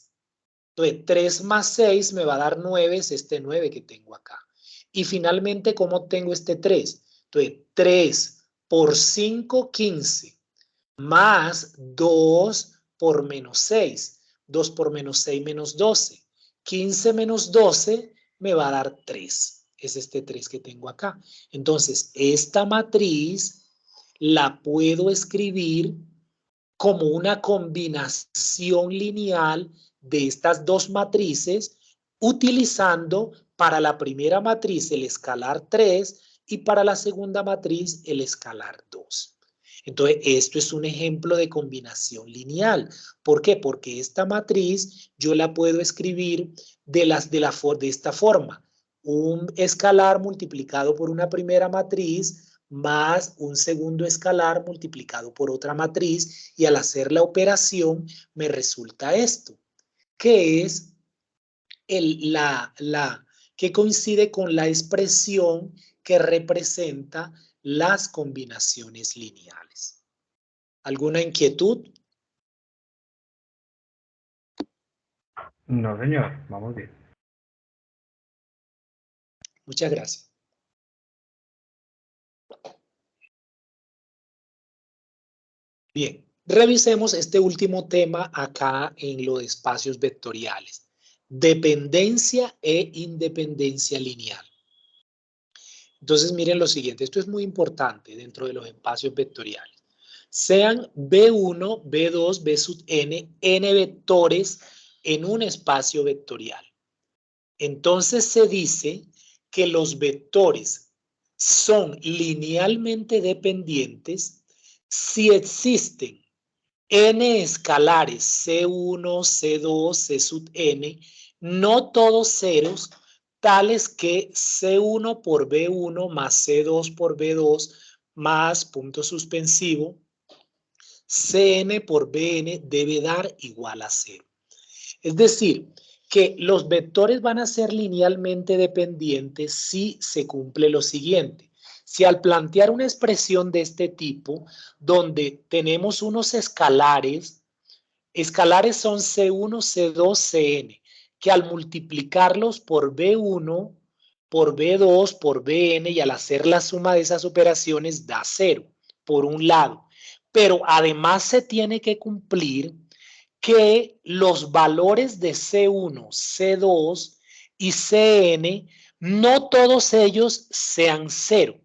Entonces, 3 más 6 me va a dar 9, es este 9 que tengo acá. Y finalmente, ¿cómo tengo este 3? Entonces, 3 por 5, 15. Más 2 por menos 6. 2 por menos 6, menos 12. 15 menos 12 me va a dar 3. Es este 3 que tengo acá. Entonces, esta matriz la puedo escribir como una combinación lineal de estas dos matrices, utilizando para la primera matriz el escalar 3 y para la segunda matriz el escalar 2. Entonces, esto es un ejemplo de combinación lineal. ¿Por qué? Porque esta matriz yo la puedo escribir de esta forma. Un escalar multiplicado por una primera matriz más un segundo escalar multiplicado por otra matriz, y al hacer la operación me resulta esto, que es que coincide con la expresión que representa las combinaciones lineales. ¿Alguna inquietud? No, señor, vamos bien. Muchas gracias. Bien, revisemos este último tema acá en los espacios vectoriales. Dependencia e independencia lineal. Entonces, miren lo siguiente, esto es muy importante dentro de los espacios vectoriales. Sean B1, B2, B sub n, n vectores en un espacio vectorial. Entonces se dice que los vectores son linealmente dependientes si existen n escalares C1, C2, C sub n, no todos ceros, tales que C1 por B1 más C2 por B2 más punto suspensivo, Cn por Bn debe dar igual a 0. Es decir, que los vectores van a ser linealmente dependientes si se cumple lo siguiente. Si al plantear una expresión de este tipo, donde tenemos unos escalares son C1, C2, Cn, que al multiplicarlos por B1, por B2, por Bn y al hacer la suma de esas operaciones da 0, por un lado. Pero además se tiene que cumplir que los valores de C1, C2 y Cn, no todos ellos sean 0.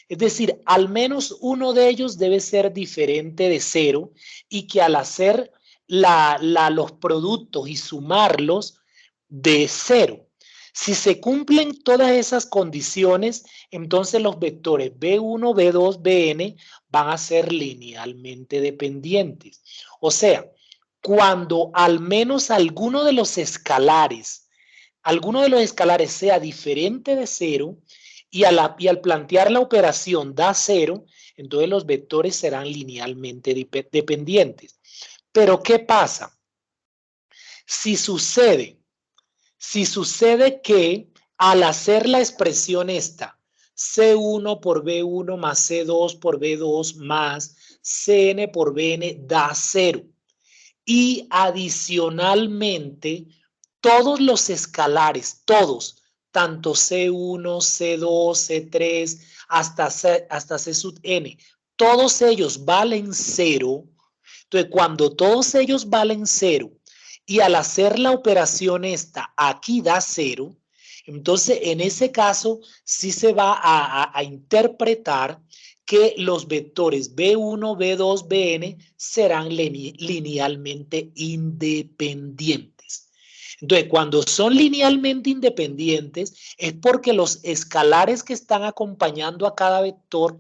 Es decir, al menos uno de ellos debe ser diferente de 0 y que al hacer los productos y sumarlos de 0. Si se cumplen todas esas condiciones, entonces los vectores B1, B2, Bn van a ser linealmente dependientes. O sea, cuando al menos alguno de los escalares sea diferente de 0 y al plantear la operación da 0, entonces los vectores serán linealmente dependientes. Pero ¿qué pasa? Si sucede que al hacer la expresión esta, C1 por B1 más C2 por B2 más Cn por Bn da 0. Y adicionalmente, todos los escalares, todos, tanto C1, C2, C3, hasta C sub n, todos ellos valen 0. Entonces, cuando todos ellos valen 0 y al hacer la operación esta, aquí da 0, entonces en ese caso sí se va a interpretar que los vectores B1, B2, Bn serán linealmente independientes. Entonces, cuando son linealmente independientes es porque los escalares que están acompañando a cada vector,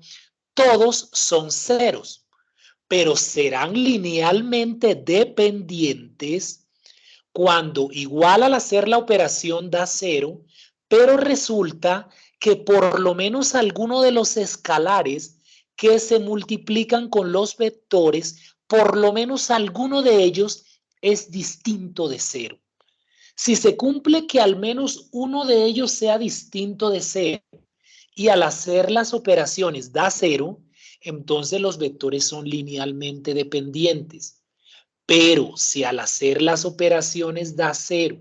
todos son ceros, pero serán linealmente dependientes cuando igual al hacer la operación da 0, pero resulta que por lo menos alguno de los escalares que se multiplican con los vectores, por lo menos alguno de ellos es distinto de 0. Si se cumple que al menos uno de ellos sea distinto de 0 y al hacer las operaciones da 0, entonces los vectores son linealmente dependientes. Pero si al hacer las operaciones da 0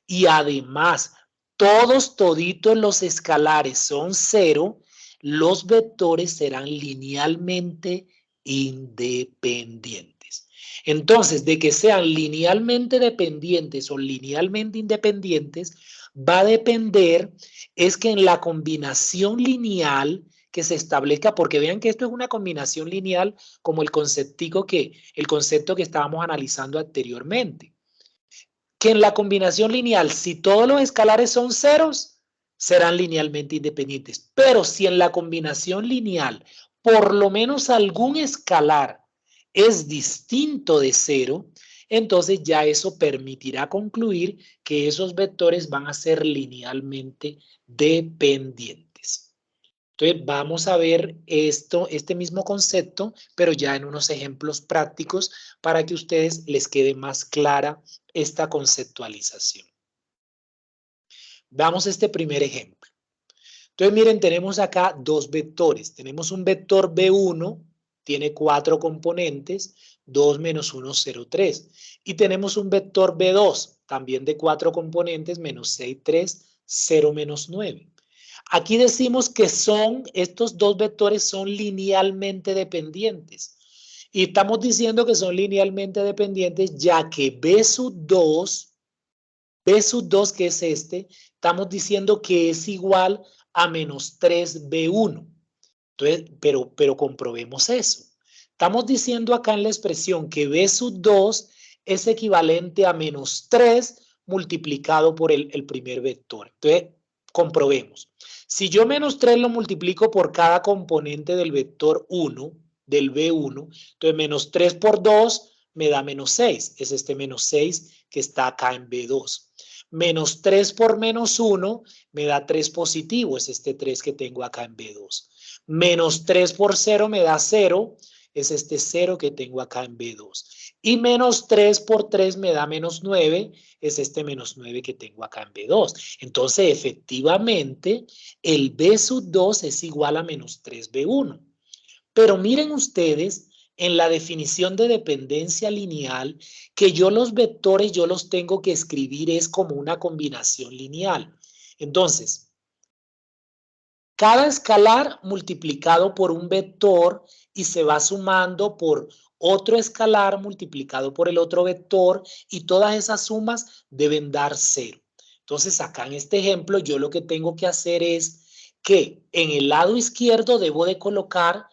y además toditos los escalares son 0, los vectores serán linealmente independientes. Entonces, de que sean linealmente dependientes o linealmente independientes, va a depender es que en la combinación lineal que se establezca, porque vean que esto es una combinación lineal como el concepto que estábamos analizando anteriormente. Que en la combinación lineal, si todos los escalares son ceros, serán linealmente independientes. Pero si en la combinación lineal, por lo menos algún escalar es distinto de 0, entonces ya eso permitirá concluir que esos vectores van a ser linealmente dependientes. Entonces vamos a ver este mismo concepto, pero ya en unos ejemplos prácticos para que a ustedes les quede más clara esta conceptualización. Veamos este primer ejemplo. Entonces miren, tenemos acá dos vectores. Tenemos un vector B1, tiene 4 componentes, 2 menos 1, 0, 3. Y tenemos un vector B2, también de 4 componentes, menos 6, 3, 0, menos 9. Aquí decimos que estos dos vectores son linealmente dependientes. Y estamos diciendo que son linealmente dependientes ya que B sub 2, que es estamos diciendo que es igual a menos 3B1. Entonces, pero comprobemos eso. Estamos diciendo acá en la expresión que B sub 2 es equivalente a menos 3 multiplicado por el primer vector. Entonces, comprobemos. Si yo menos 3 lo multiplico por cada componente del vector 1, del B1, entonces menos 3 por 2 me da menos 6. Es este menos 6 que está acá en B2. Menos 3 por menos 1 me da 3 positivo. Es este 3 que tengo acá en B2. Menos 3 por 0 me da 0. es este 0 que tengo acá en B2. Y menos 3 por 3 me da menos 9, es este menos 9 que tengo acá en B2. Entonces, efectivamente, el B sub 2 es igual a menos 3B1. Pero miren ustedes en la definición de dependencia lineal que yo los vectores yo los tengo que escribir es como una combinación lineal. Entonces, cada escalar multiplicado por un vector y se va sumando por otro escalar multiplicado por el otro vector y todas esas sumas deben dar 0. Entonces, acá en este ejemplo yo lo que tengo que hacer es que en el lado izquierdo debo de colocar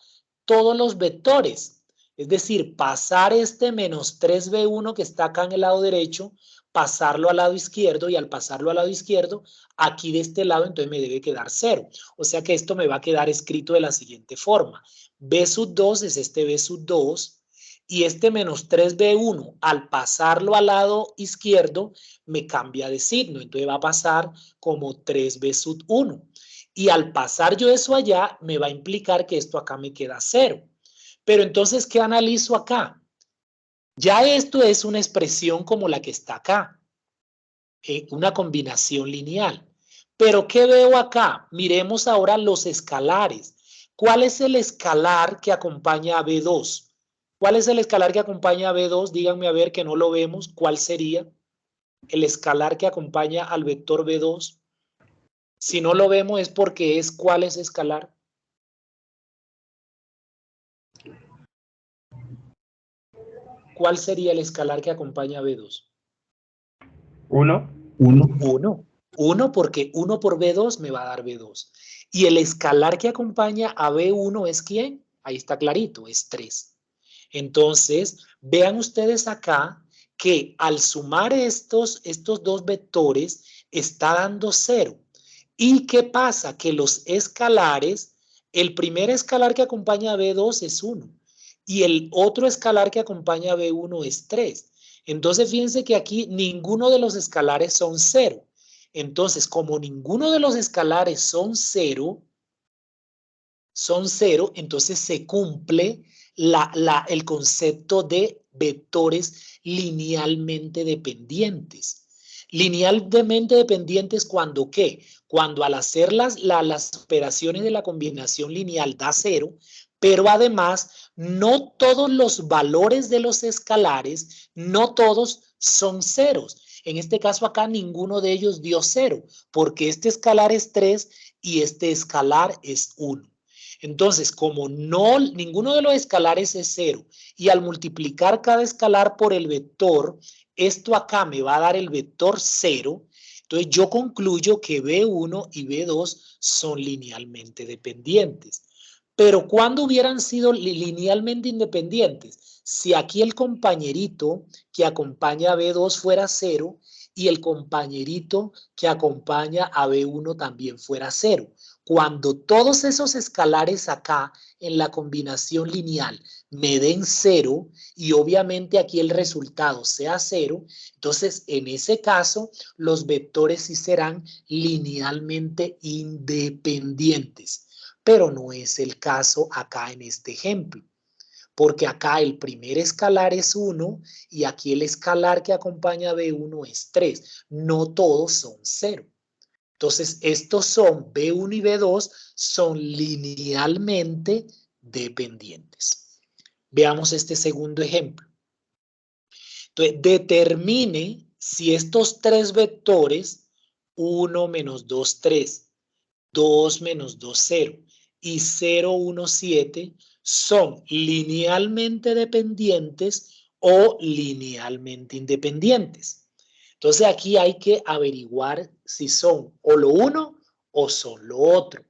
todos los vectores. Es decir, pasar este menos 3B1 que está acá en el lado derecho, pasarlo al lado izquierdo y al pasarlo al lado izquierdo, aquí de este lado entonces me debe quedar 0. O sea que esto me va a quedar escrito de la siguiente forma. B sub 2 es este B sub 2 y este menos 3B1 al pasarlo al lado izquierdo me cambia de signo. Entonces va a pasar como 3B sub 1. Y al pasar yo eso allá me va a implicar que esto acá me queda 0. Pero entonces, ¿qué analizo acá? Ya esto es una expresión como la que está acá. Una combinación lineal. Pero ¿qué veo acá? Miremos ahora los escalares. ¿Cuál es el escalar que acompaña a B2? ¿Cuál es el escalar que acompaña a B2? Díganme a ver que no lo vemos. ¿Cuál sería el escalar que acompaña al vector B2? Si no lo vemos es porque es ¿cuál es escalar? ¿Cuál sería el escalar que acompaña a B2? 1. 1. 1 porque 1 por B2 me va a dar B2. Y el escalar que acompaña a B1 es ¿quién? Ahí está clarito, es 3. Entonces, vean ustedes acá que al sumar estos dos vectores está dando 0. ¿Y qué pasa? Que los escalares, el primer escalar que acompaña a B2 es 1 y el otro escalar que acompaña a B1 es 3. Entonces, fíjense que aquí ninguno de los escalares son 0. Entonces, como ninguno de los escalares son 0, entonces se cumple el concepto de vectores linealmente dependientes. Linealmente dependientes cuando ¿qué? Cuando al hacer las operaciones de la combinación lineal da 0, pero además no todos los valores de los escalares, no todos son ceros. En este caso acá ninguno de ellos dio 0, porque este escalar es 3 y este escalar es 1. Entonces, como ninguno de los escalares es 0 y al multiplicar cada escalar por el vector, esto acá me va a dar el vector 0, entonces yo concluyo que B1 y B2 son linealmente dependientes. Pero ¿cuándo hubieran sido linealmente independientes? Si aquí el compañerito que acompaña a B2 fuera 0 y el compañerito que acompaña a B1 también fuera 0. Cuando todos esos escalares acá en la combinación lineal me den 0 y obviamente aquí el resultado sea 0, entonces en ese caso los vectores sí serán linealmente independientes. Pero no es el caso acá en este ejemplo, porque acá el primer escalar es 1 y aquí el escalar que acompaña a B1 es 3. No todos son 0. Entonces, estos son B1 y B2 son linealmente dependientes. Veamos este segundo ejemplo. Entonces, determine si estos tres vectores, 1 menos 2, 3, 2 menos 2, 0 y 0, 1, 7 son linealmente dependientes o linealmente independientes. Entonces aquí hay que averiguar si son o lo uno o son lo otro.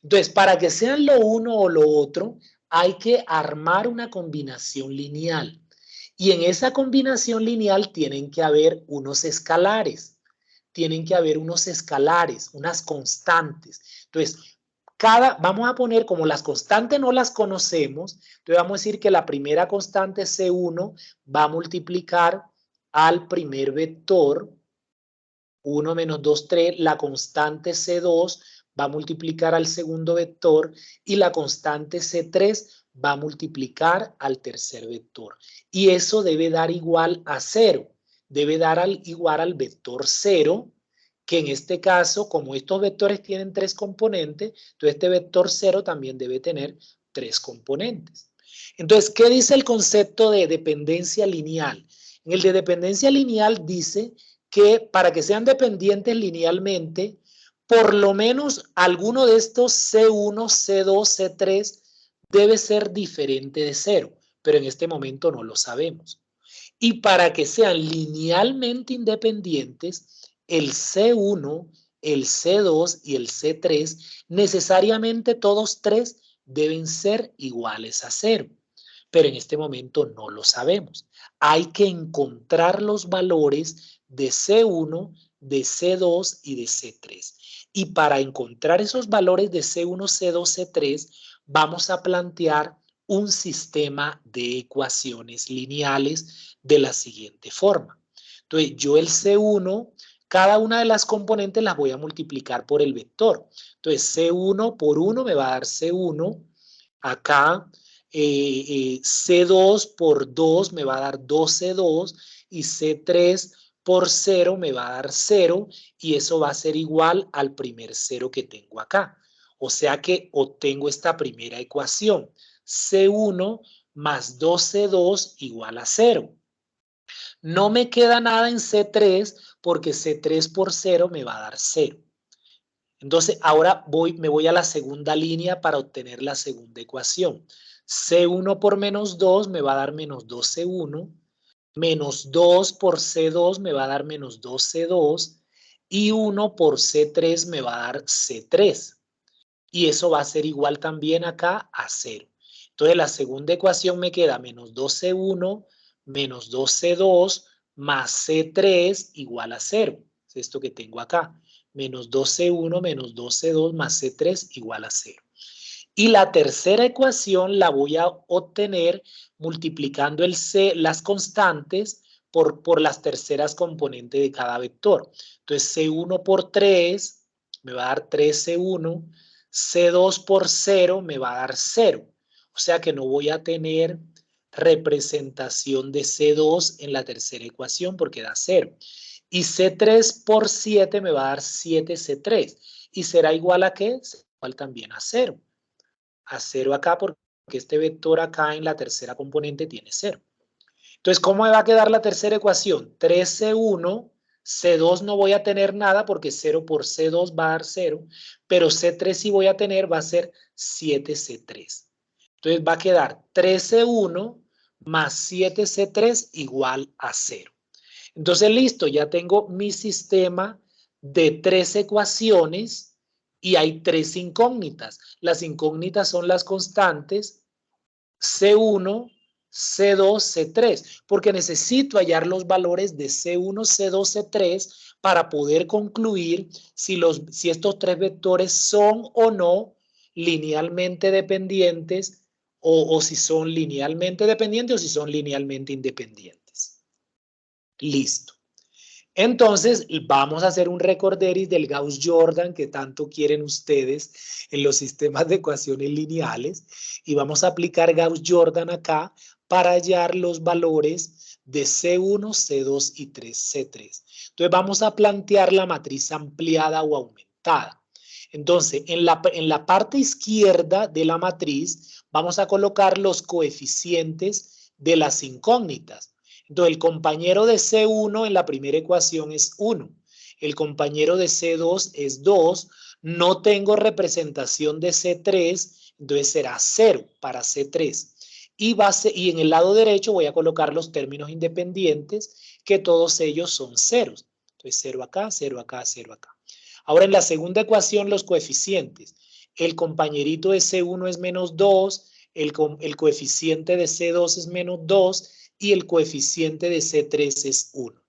Entonces, para que sean lo uno o lo otro, hay que armar una combinación lineal. Y en esa combinación lineal tienen que haber unos escalares. Tienen que haber unos escalares, unas constantes. Entonces, vamos a poner como las constantes no las conocemos, entonces vamos a decir que la primera constante C1 va a multiplicar al primer vector 1 menos 2, 3, la constante C2 va a multiplicar al segundo vector y la constante C3 va a multiplicar al tercer vector. Y eso debe dar igual a 0. Debe dar igual al vector 0, que en este caso, como estos vectores tienen 3 componentes, entonces este vector 0 también debe tener 3 componentes. Entonces, ¿qué dice el concepto de dependencia lineal? En el de dependencia lineal dice que para que sean dependientes linealmente, por lo menos alguno de estos C1, C2, C3 debe ser diferente de 0, pero en este momento no lo sabemos. Y para que sean linealmente independientes, el C1, el C2 y el C3, necesariamente todos tres deben ser iguales a 0. Pero en este momento no lo sabemos. Hay que encontrar los valores de C1, de C2 y de C3. Y para encontrar esos valores de C1, C2, C3, vamos a plantear un sistema de ecuaciones lineales de la siguiente forma. Entonces, yo el C1, cada una de las componentes las voy a multiplicar por el vector. Entonces, C1 por 1 me va a dar C1. Acá, C2 por 2 me va a dar 2C2 y C3 por 0 me va a dar 0 y eso va a ser igual al primer 0 que tengo acá. O sea que obtengo esta primera ecuación. C1 más 2C2 igual a 0. No me queda nada en C3 porque C3 por 0 me va a dar 0. Entonces ahora me voy a la segunda línea para obtener la segunda ecuación. C1 por menos 2 me va a dar menos 2C1. Menos 2 por C2 me va a dar menos 2C2. Y 1 por C3 me va a dar C3. Y eso va a ser igual también acá a 0. Entonces la segunda ecuación me queda menos 2C1 menos 2C2 más C3 igual a 0. Es esto que tengo acá. Menos 2C1 menos 2C2 más C3 igual a 0. Y la tercera ecuación la voy a obtener multiplicando las constantes por las terceras componentes de cada vector. Entonces C1 por 3 me va a dar 3C1. C2 por 0 me va a dar 0. O sea que no voy a tener representación de C2 en la tercera ecuación porque da 0. Y C3 por 7 me va a dar 7C3. ¿Y será igual a qué? Igual también a 0. A 0 acá porque este vector acá en la tercera componente tiene 0. Entonces, ¿cómo me va a quedar la tercera ecuación? 3C1, C2 no voy a tener nada porque 0 por C2 va a dar 0, pero C3 sí voy a tener, va a ser 7C3. Entonces va a quedar 3C1 más 7C3 igual a 0. Entonces, listo, ya tengo mi sistema de 3 ecuaciones y hay 3 incógnitas. Las incógnitas son las constantes C1, C2, C3, porque necesito hallar los valores de C1, C2, C3 para poder concluir si estos tres vectores son o no linealmente dependientes o si son linealmente dependientes o si son linealmente independientes. Listo. Entonces, vamos a hacer un recorderis del Gauss-Jordan que tanto quieren ustedes en los sistemas de ecuaciones lineales y vamos a aplicar Gauss-Jordan acá para hallar los valores de C1, C2 y 3C3. Entonces, vamos a plantear la matriz ampliada o aumentada. Entonces, en la parte izquierda de la matriz vamos a colocar los coeficientes de las incógnitas. Entonces, el compañero de C1 en la primera ecuación es 1. El compañero de C2 es 2. No tengo representación de C3, entonces será 0 para C3. Y en el lado derecho voy a colocar los términos independientes, que todos ellos son ceros. Entonces, 0 acá, 0 acá, 0 acá. Ahora, en la segunda ecuación, los coeficientes. El compañerito de C1 es menos 2, el coeficiente de C2 es menos 2, y el coeficiente de C3 es 1.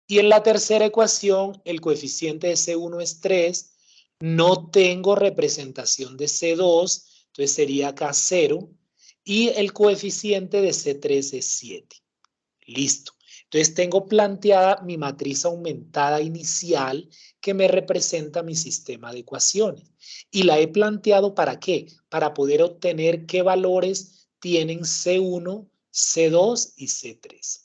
Y en la tercera ecuación, el coeficiente de C1 es 3. No tengo representación de C2, entonces sería acá 0. Y el coeficiente de C3 es 7. Listo. Entonces tengo planteada mi matriz aumentada inicial que me representa mi sistema de ecuaciones. Y la he planteado ¿para qué? Para poder obtener qué valores tienen C1, C2 y C3.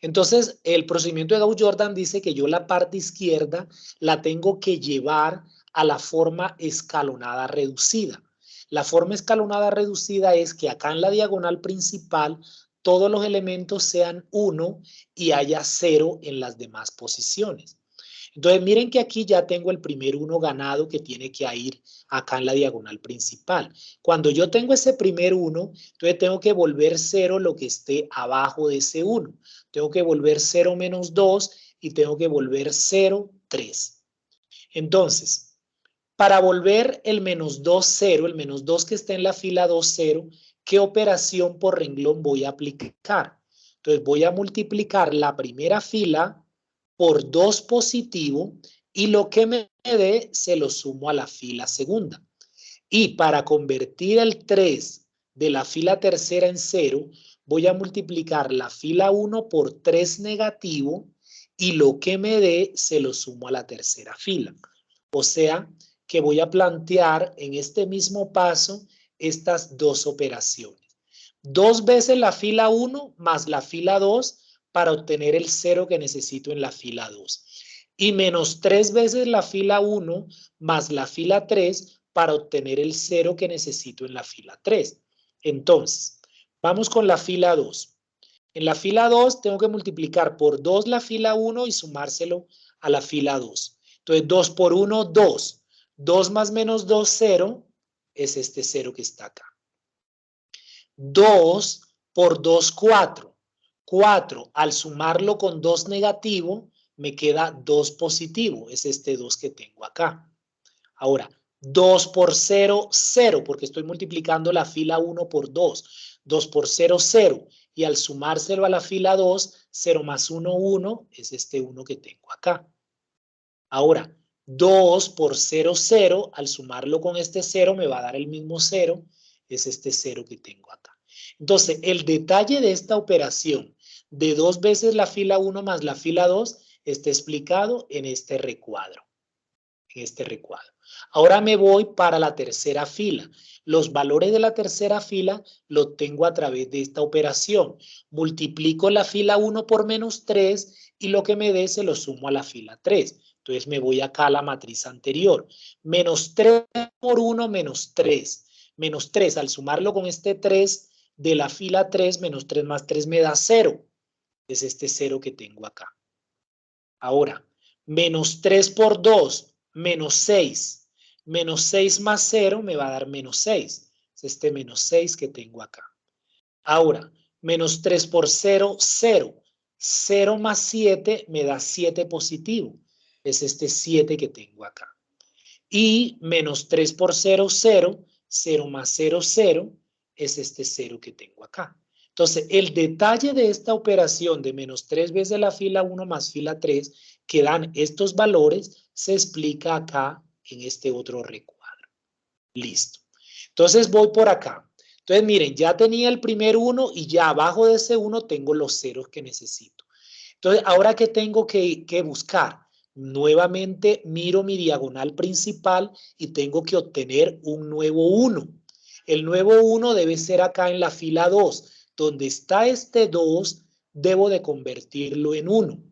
Entonces, el procedimiento de Gauss-Jordan dice que yo la parte izquierda la tengo que llevar a la forma escalonada reducida. La forma escalonada reducida es que acá en la diagonal principal todos los elementos sean 1 y haya 0 en las demás posiciones. Entonces, miren que aquí ya tengo el primer 1 ganado que tiene que ir acá en la diagonal principal. Cuando yo tengo ese primer 1, entonces tengo que volver 0 lo que esté abajo de ese 1. Tengo que volver 0 menos 2 y tengo que volver 0, 3. Entonces, para volver el menos 2, 0, el menos 2 que está en la fila 2, 0, ¿qué operación por renglón voy a aplicar? Entonces voy a multiplicar la primera fila por 2 positivo y lo que me dé se lo sumo a la fila segunda. Y para convertir el 3 de la fila tercera en 0, voy a multiplicar la fila 1 por 3 negativo y lo que me dé se lo sumo a la tercera fila. O sea que voy a plantear en este mismo paso estas dos operaciones. 2 veces la fila 1 más la fila 2 para obtener el 0 que necesito en la fila 2. Y menos 3 veces la fila 1 más la fila 3 para obtener el 0 que necesito en la fila 3. Entonces, vamos con la fila 2. En la fila 2 tengo que multiplicar por 2 la fila 1 y sumárselo a la fila 2. Entonces, 2 por 1, 2. 2 más menos 2, 0. Es este 0 que está acá. 2 por 2, 4. 4, al sumarlo con 2 negativo, me queda 2 positivo. Es este 2 que tengo acá. Ahora, 2 por 0, 0, porque estoy multiplicando la fila 1 por 2. 2 por 0, 0. Y al sumárselo a la fila 2, 0 más 1, 1, es este 1 que tengo acá. Ahora, 2 por 0, 0, al sumarlo con este 0 me va a dar el mismo 0, es este 0 que tengo acá. Entonces, el detalle de esta operación de 2 veces la fila 1 más la fila 2 está explicado en este recuadro. Ahora me voy para la tercera fila. Los valores de la tercera fila los tengo a través de esta operación. Multiplico la fila 1 por menos 3 y lo que me dé se lo sumo a la fila 3. Entonces me voy acá a la matriz anterior. Menos 3 por 1, menos 3. Menos 3, al sumarlo con este 3 de la fila 3, menos 3 más 3 me da 0. Es este 0 que tengo acá. Ahora, menos 3 por 2, menos 6. Menos 6 más 0 me va a dar menos 6. Es este menos 6 que tengo acá. Ahora, menos 3 por 0, 0. 0 más 7 me da 7 positivo. Es este 7 que tengo acá. Y menos 3 por 0, 0. 0 más 0, 0. Es este 0 que tengo acá. Entonces, el detalle de esta operación de menos 3 veces la fila 1 más fila 3, que dan estos valores, se explica acá en este otro recuadro. Listo. Entonces, voy por acá. Entonces, miren, ya tenía el primer 1 y ya abajo de ese 1 tengo los ceros que necesito. Entonces, ¿ahora qué tengo que buscar? Nuevamente miro mi diagonal principal y tengo que obtener un nuevo 1. El nuevo 1 debe ser acá en la fila 2. Donde está este 2, debo de convertirlo en 1.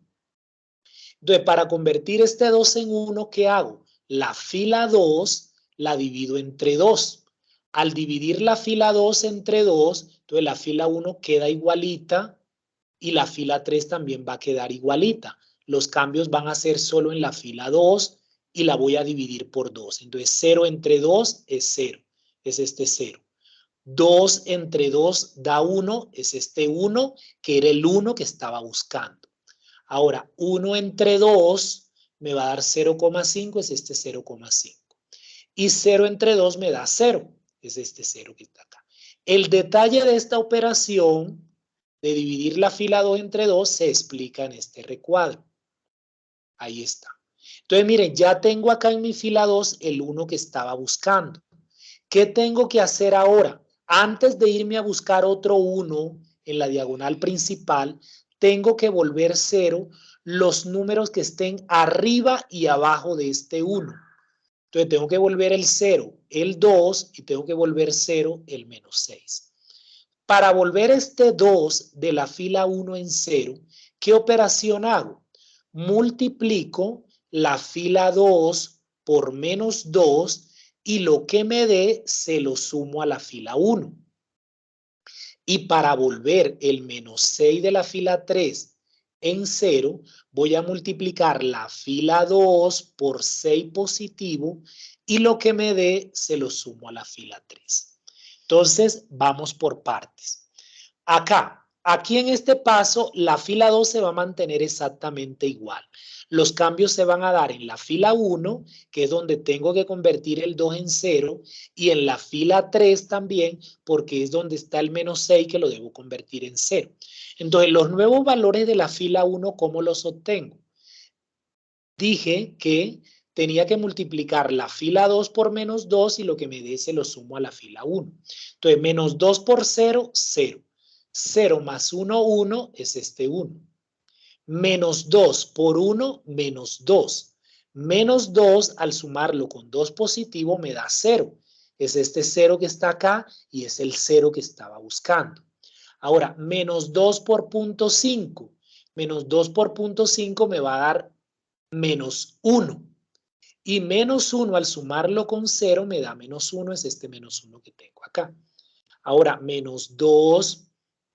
Entonces, para convertir este 2 en 1, ¿qué hago? La fila 2 la divido entre 2. Al dividir la fila 2 entre 2, entonces la fila 1 queda igualita y la fila 3 también va a quedar igualita. Los cambios van a ser solo en la fila 2 y la voy a dividir por 2. Entonces, 0 entre 2 es 0. Es este 0. 2 entre 2 da 1, es este 1, que era el 1 que estaba buscando. Ahora, 1 entre 2 me va a dar 0,5, es este 0,5. Y 0 entre 2 me da 0, es este 0 que está acá. El detalle de esta operación de dividir la fila 2 entre 2 se explica en este recuadro. Ahí está. Entonces, miren, ya tengo acá en mi fila 2 el 1 que estaba buscando. ¿Qué tengo que hacer ahora? Antes de irme a buscar otro 1 en la diagonal principal, tengo que volver 0 los números que estén arriba y abajo de este 1. Entonces tengo que volver el 0, el 2 y tengo que volver 0, el menos 6. Para volver este 2 de la fila 1 en 0, ¿qué operación hago? Multiplico la fila 2 por menos 2 y lo que me dé se lo sumo a la fila 1. Y para volver el menos 6 de la fila 3 en 0, voy a multiplicar la fila 2 por 6 positivo y lo que me dé se lo sumo a la fila 3. Entonces, vamos por partes. Aquí en este paso, la fila 2 se va a mantener exactamente igual. Los cambios se van a dar en la fila 1, que es donde tengo que convertir el 2 en 0, y en la fila 3 también, porque es donde está el menos 6 que lo debo convertir en 0. Entonces, los nuevos valores de la fila 1, ¿cómo los obtengo? Dije que tenía que multiplicar la fila 2 por menos 2 y lo que me dé se lo sumo a la fila 1. Entonces, menos 2 por 0, 0. 0 más 1, 1 es este 1. Menos 2 por 1, menos 2. Menos 2 al sumarlo con 2 positivo me da 0. Es este 0 que está acá y es el 0 que estaba buscando. Ahora, menos 2 por punto 5. Menos 2 por punto 5 me va a dar menos 1. Y menos 1 al sumarlo con 0 me da menos 1. Es este menos 1 que tengo acá. Ahora, menos 2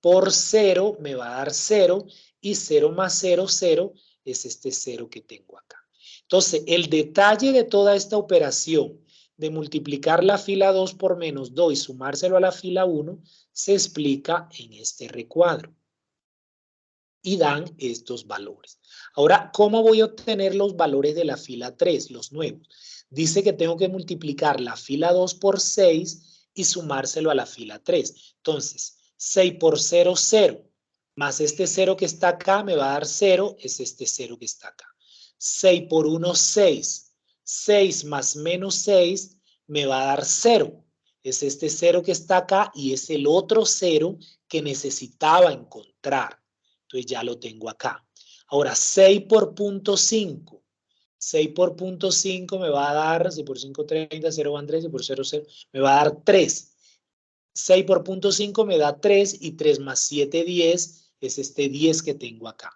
por 0 me va a dar 0 y 0 más 0, 0 es este 0 que tengo acá. Entonces, el detalle de toda esta operación de multiplicar la fila 2 por menos 2 y sumárselo a la fila 1 se explica en este recuadro. Y dan estos valores. Ahora, ¿cómo voy a obtener los valores de la fila 3, los nuevos? Dice que tengo que multiplicar la fila 2 por 6 y sumárselo a la fila 3. Entonces, 6 por 0, 0. Más este 0 que está acá me va a dar 0, es este 0 que está acá. 6 por 1, 6. 6 más menos 6 me va a dar 0. Es este 0 que está acá y es el otro 0 que necesitaba encontrar. Entonces ya lo tengo acá. Ahora, 6 por punto 5. 6 por punto 5 me va a dar, si por 5, 30, 0 van 3, y por 0, 0, me va a dar 3. 6 por punto 5 me da 3 y 3 más 7, 10, es este 10 que tengo acá.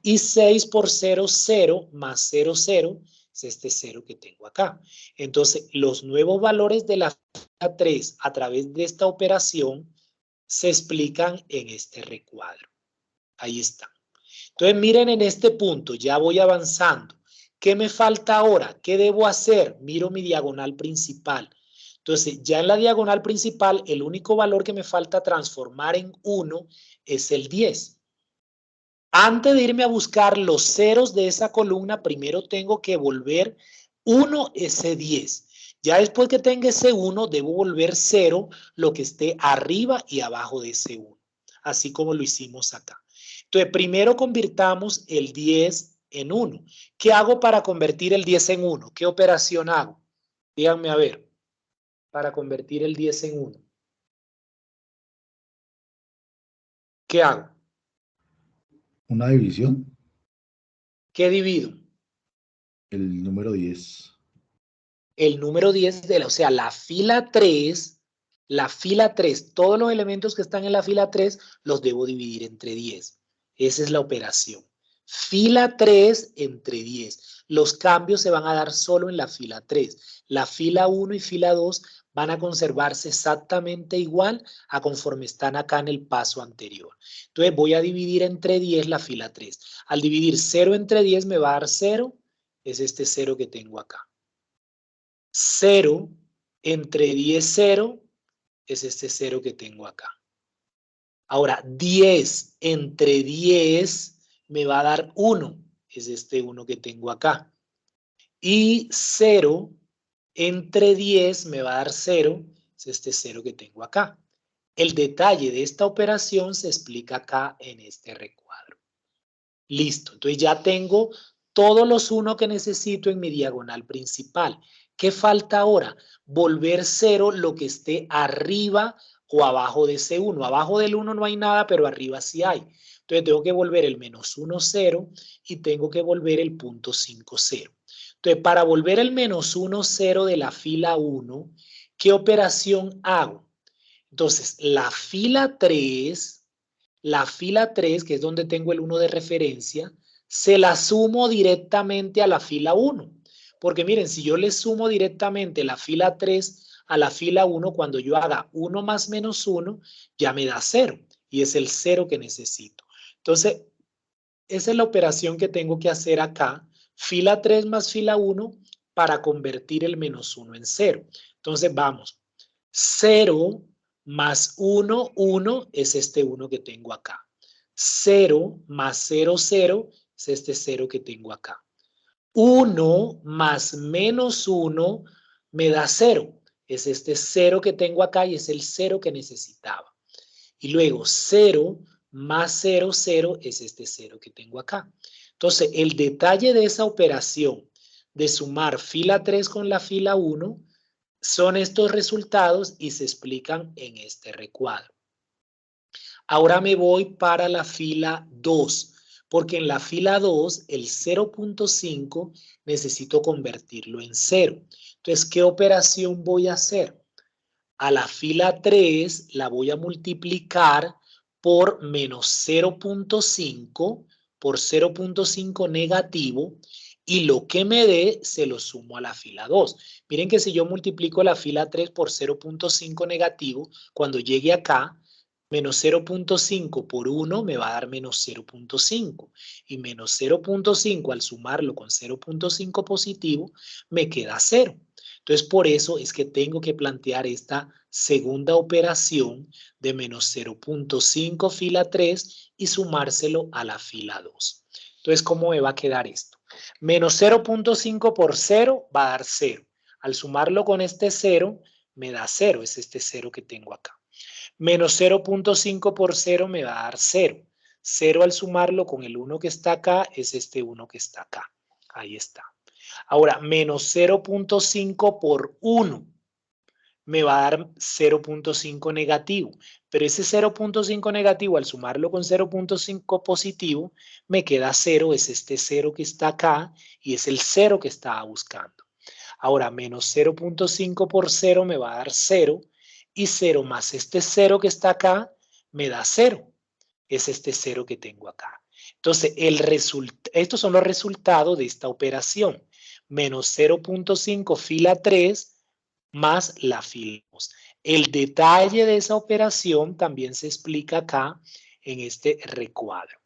Y 6 por 0, 0 más 0, 0, es este 0 que tengo acá. Entonces, los nuevos valores de la fila 3 a través de esta operación se explican en este recuadro. Ahí está. Entonces, miren en este punto, ya voy avanzando. ¿Qué me falta ahora? ¿Qué debo hacer? Miro mi diagonal principal. Entonces, ya en la diagonal principal, el único valor que me falta transformar en 1 es el 10. Antes de irme a buscar los ceros de esa columna, primero tengo que volver 1 ese 10. Ya después que tenga ese 1, debo volver 0 lo que esté arriba y abajo de ese 1. Así como lo hicimos acá. Entonces, primero convirtamos el 10 en 1. ¿Qué hago para convertir el 10 en 1? ¿Qué operación hago? Díganme a ver, para convertir el 10 en 1. ¿Qué hago? Una división, ¿Qué divido? el número 10. El número 10 de la, o sea, la fila 3, todos los elementos que están en la fila 3 los debo dividir entre 10. Esa es la operación. Fila 3 entre 10. Los cambios se van a dar solo en la fila 3. La fila 1 y fila 2 van a conservarse exactamente igual a conforme están acá en el paso anterior. Entonces voy a dividir entre 10 la fila 3. Al dividir 0 entre 10 me va a dar 0. Es este 0 que tengo acá. 0 entre 10, 0, es este 0 que tengo acá. Ahora, 10 entre 10 me va a dar 1, es este 1 que tengo acá. Y 0 entre 10 me va a dar 0, es este 0 que tengo acá. El detalle de esta operación se explica acá en este recuadro. Listo, entonces ya tengo todos los 1 que necesito en mi diagonal principal. ¿Qué falta ahora? Volver 0 lo que esté arriba o abajo de ese 1. Abajo del 1 no hay nada, pero arriba sí hay. Entonces tengo que volver el menos 1, 0 y tengo que volver el punto 5, 0. Entonces para volver el menos 1, 0 de la fila 1, ¿qué operación hago? Entonces la fila 3, que es donde tengo el 1 de referencia, se la sumo directamente a la fila 1. Porque miren, si yo le sumo directamente la fila 3 a la fila 1, cuando yo haga 1 más menos 1, ya me da 0. Y es el 0 que necesito. Entonces, esa es la operación que tengo que hacer acá. Fila 3 más fila 1 para convertir el menos 1 en 0. Entonces, vamos. 0 más 1, 1 es este 1 que tengo acá. 0 más 0, 0 es este 0 que tengo acá. 1 más menos 1 me da 0. Es este 0 que tengo acá y es el 0 que necesitaba. Y luego 0 más 0, 0 es este 0 que tengo acá. Entonces, el detalle de esa operación de sumar fila 3 con la fila 1 son estos resultados y se explican en este recuadro. Ahora me voy para la fila 2, porque en la fila 2 el 0.5 necesito convertirlo en 0. Entonces, ¿qué operación voy a hacer? A la fila 3 la voy a multiplicar por menos 0.5 por 0.5 negativo y lo que me dé se lo sumo a la fila 2. Miren que si yo multiplico la fila 3 por 0.5 negativo, cuando llegue acá, menos 0.5 por 1 me va a dar menos 0.5 y menos 0.5 al sumarlo con 0.5 positivo me queda 0. Entonces, por eso es que tengo que plantear esta segunda operación de menos 0.5 fila 3 y sumárselo a la fila 2. Entonces, ¿cómo me va a quedar esto? Menos 0.5 por 0 va a dar 0. Al sumarlo con este 0, me da 0. Es este 0 que tengo acá. Menos 0.5 por 0 me va a dar 0. 0 al sumarlo con el 1 que está acá es este 1 que está acá. Ahí está. Ahora, menos 0.5 por 1 me va a dar 0.5 negativo. Pero ese 0.5 negativo, al sumarlo con 0.5 positivo, me queda 0. Es este 0 que está acá y es el 0 que estaba buscando. Ahora, menos 0.5 por 0 me va a dar 0. Y 0 más este 0 que está acá me da 0. Es este 0 que tengo acá. Entonces, estos son los resultados de esta operación. Menos 0.5 fila 3 más la fila 2. El detalle de esa operación también se explica acá en este recuadro.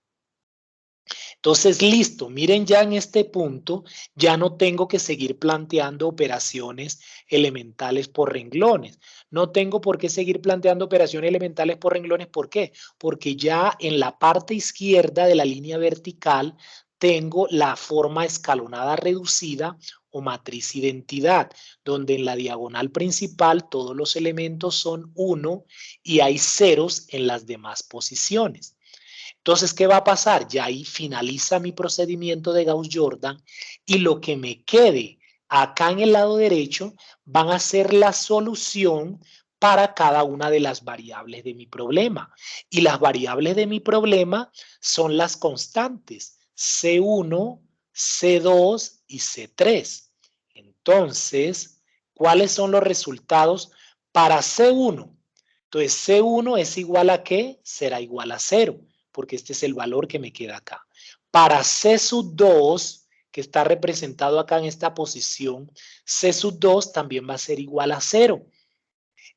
Entonces, listo, miren ya en este punto, ya no tengo que seguir planteando operaciones elementales por renglones. No tengo por qué seguir planteando operaciones elementales por renglones. ¿Por qué? Porque ya en la parte izquierda de la línea vertical tengo la forma escalonada reducida o matriz identidad, donde en la diagonal principal todos los elementos son 1 y hay ceros en las demás posiciones. Entonces, ¿qué va a pasar? Ya ahí finaliza mi procedimiento de Gauss-Jordan y lo que me quede acá en el lado derecho van a ser la solución para cada una de las variables de mi problema. Y las variables de mi problema son las constantes C1, C2 y C3. Entonces, ¿cuáles son los resultados para C1? Entonces, C1 es igual a ¿qué? Será igual a 0, porque este es el valor que me queda acá. Para C sub 2, que está representado acá en esta posición, C sub 2 también va a ser igual a 0.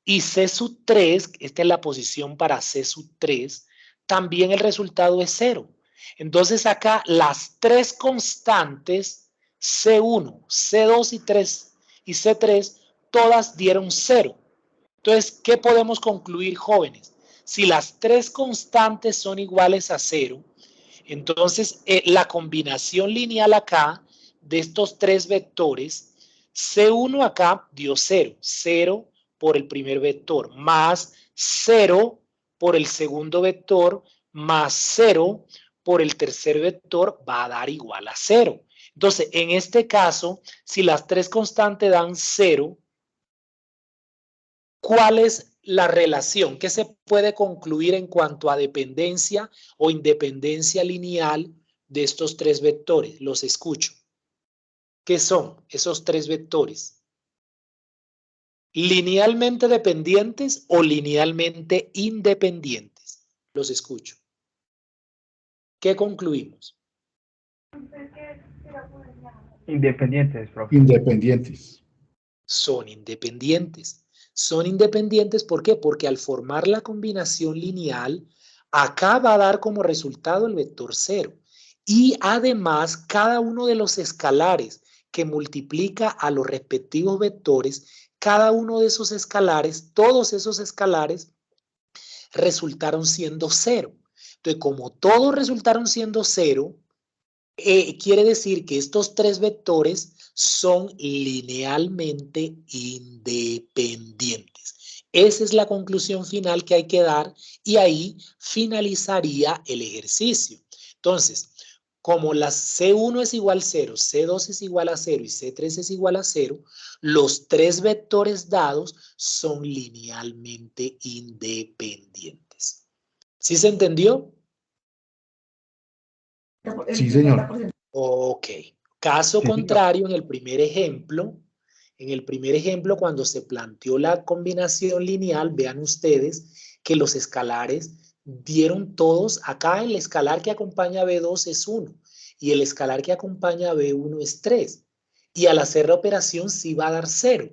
Y C sub 3, esta es la posición para C sub 3, también el resultado es 0. Entonces acá las tres constantes, C1, C2 y C3, todas dieron 0. Entonces, ¿qué podemos concluir, jóvenes? Si las tres constantes son iguales a 0, entonces la combinación lineal acá de estos tres vectores, C1 acá dio 0, 0 por el primer vector, más 0 por el segundo vector, más 0 por el tercer vector, va a dar igual a 0. Entonces, en este caso, si las tres constantes dan 0, ¿cuáles la relación? ¿Qué se puede concluir en cuanto a dependencia o independencia lineal de estos tres vectores? Los escucho. ¿Qué son esos tres vectores? ¿Linealmente dependientes o linealmente independientes? Los escucho. ¿Qué concluimos? Independientes, profe. Independientes. Son independientes. Son independientes, ¿por qué? Porque al formar la combinación lineal, acá va a dar como resultado el vector 0. Y además, cada uno de los escalares que multiplica a los respectivos vectores, cada uno de esos escalares, todos esos escalares, resultaron siendo 0. Entonces, como todos resultaron siendo 0, quiere decir que estos tres vectores son linealmente independientes. Esa es la conclusión final que hay que dar y ahí finalizaría el ejercicio. Entonces, como la C1 es igual a 0, C2 es igual a 0 y C3 es igual a 0, los tres vectores dados son linealmente independientes. ¿Sí se entendió? Sí, señor. Ok. Caso Sí, señor. contrario, en el primer ejemplo, cuando se planteó la combinación lineal, vean ustedes que los escalares dieron todos, acá el escalar que acompaña a B2 es 1 y el escalar que acompaña a B1 es 3. Y al hacer la operación sí va a dar 0.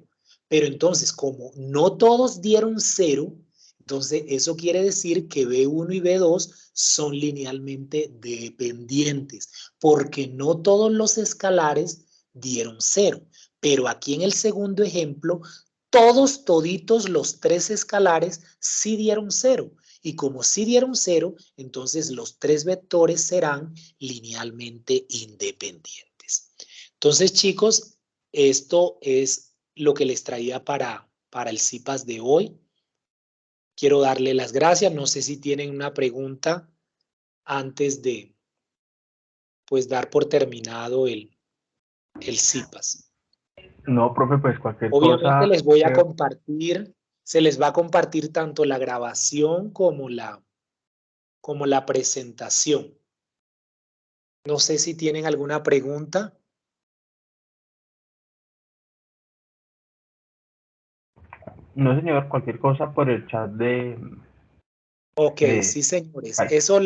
Pero entonces, como no todos dieron 0, entonces eso quiere decir que B1 y B2 son linealmente dependientes, porque no todos los escalares dieron 0. Pero aquí en el segundo ejemplo, toditos los tres escalares sí dieron 0. Y como sí dieron 0, entonces los tres vectores serán linealmente independientes. Entonces, chicos, esto es lo que les traía para el CIPAS de hoy. Quiero darle las gracias. No sé si tienen una pregunta antes de pues dar por terminado el CIPAS. No, profe, pues cualquier Obviamente cosa. les voy a compartir, se les va a compartir tanto la grabación como la presentación. No sé si tienen alguna pregunta. No, señor, cualquier cosa por el chat de. Ok, sí, señores, Ay, eso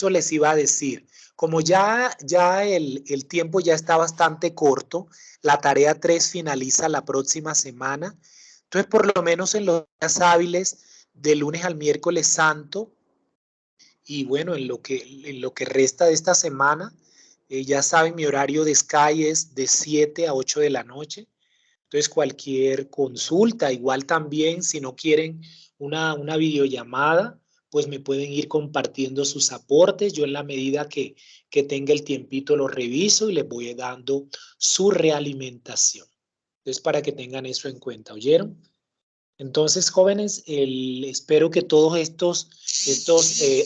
les iba a decir. Como ya el tiempo ya está bastante corto, la tarea 3 finaliza la próxima semana. Entonces, por lo menos en los días hábiles, de lunes al miércoles santo, y bueno, en lo que resta de esta semana, ya saben, mi horario de Sky es de 7 a 8 de la noche. Entonces, cualquier consulta, igual también, si no quieren una videollamada, pues me pueden ir compartiendo sus aportes. Yo en la medida que tenga el tiempito los reviso y les voy dando su realimentación. Entonces, para que tengan eso en cuenta, ¿oyeron? Entonces, jóvenes, espero que todos estos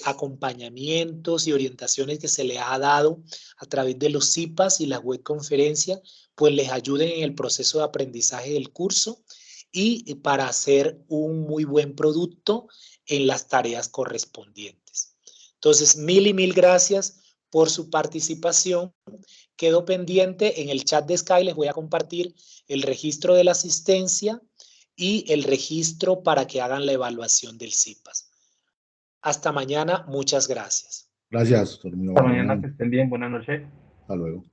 acompañamientos y orientaciones que se les ha dado a través de los CIPAS y la web conferencia, pues les ayuden en el proceso de aprendizaje del curso y para hacer un muy buen producto en las tareas correspondientes. Entonces, mil y mil gracias por su participación. Quedo pendiente en el chat de Sky, les voy a compartir el registro de la asistencia y el registro para que hagan la evaluación del CIPAS. Hasta mañana, muchas gracias. Gracias, doctor. hasta mañana, que estén bien, buenas noches. Hasta luego.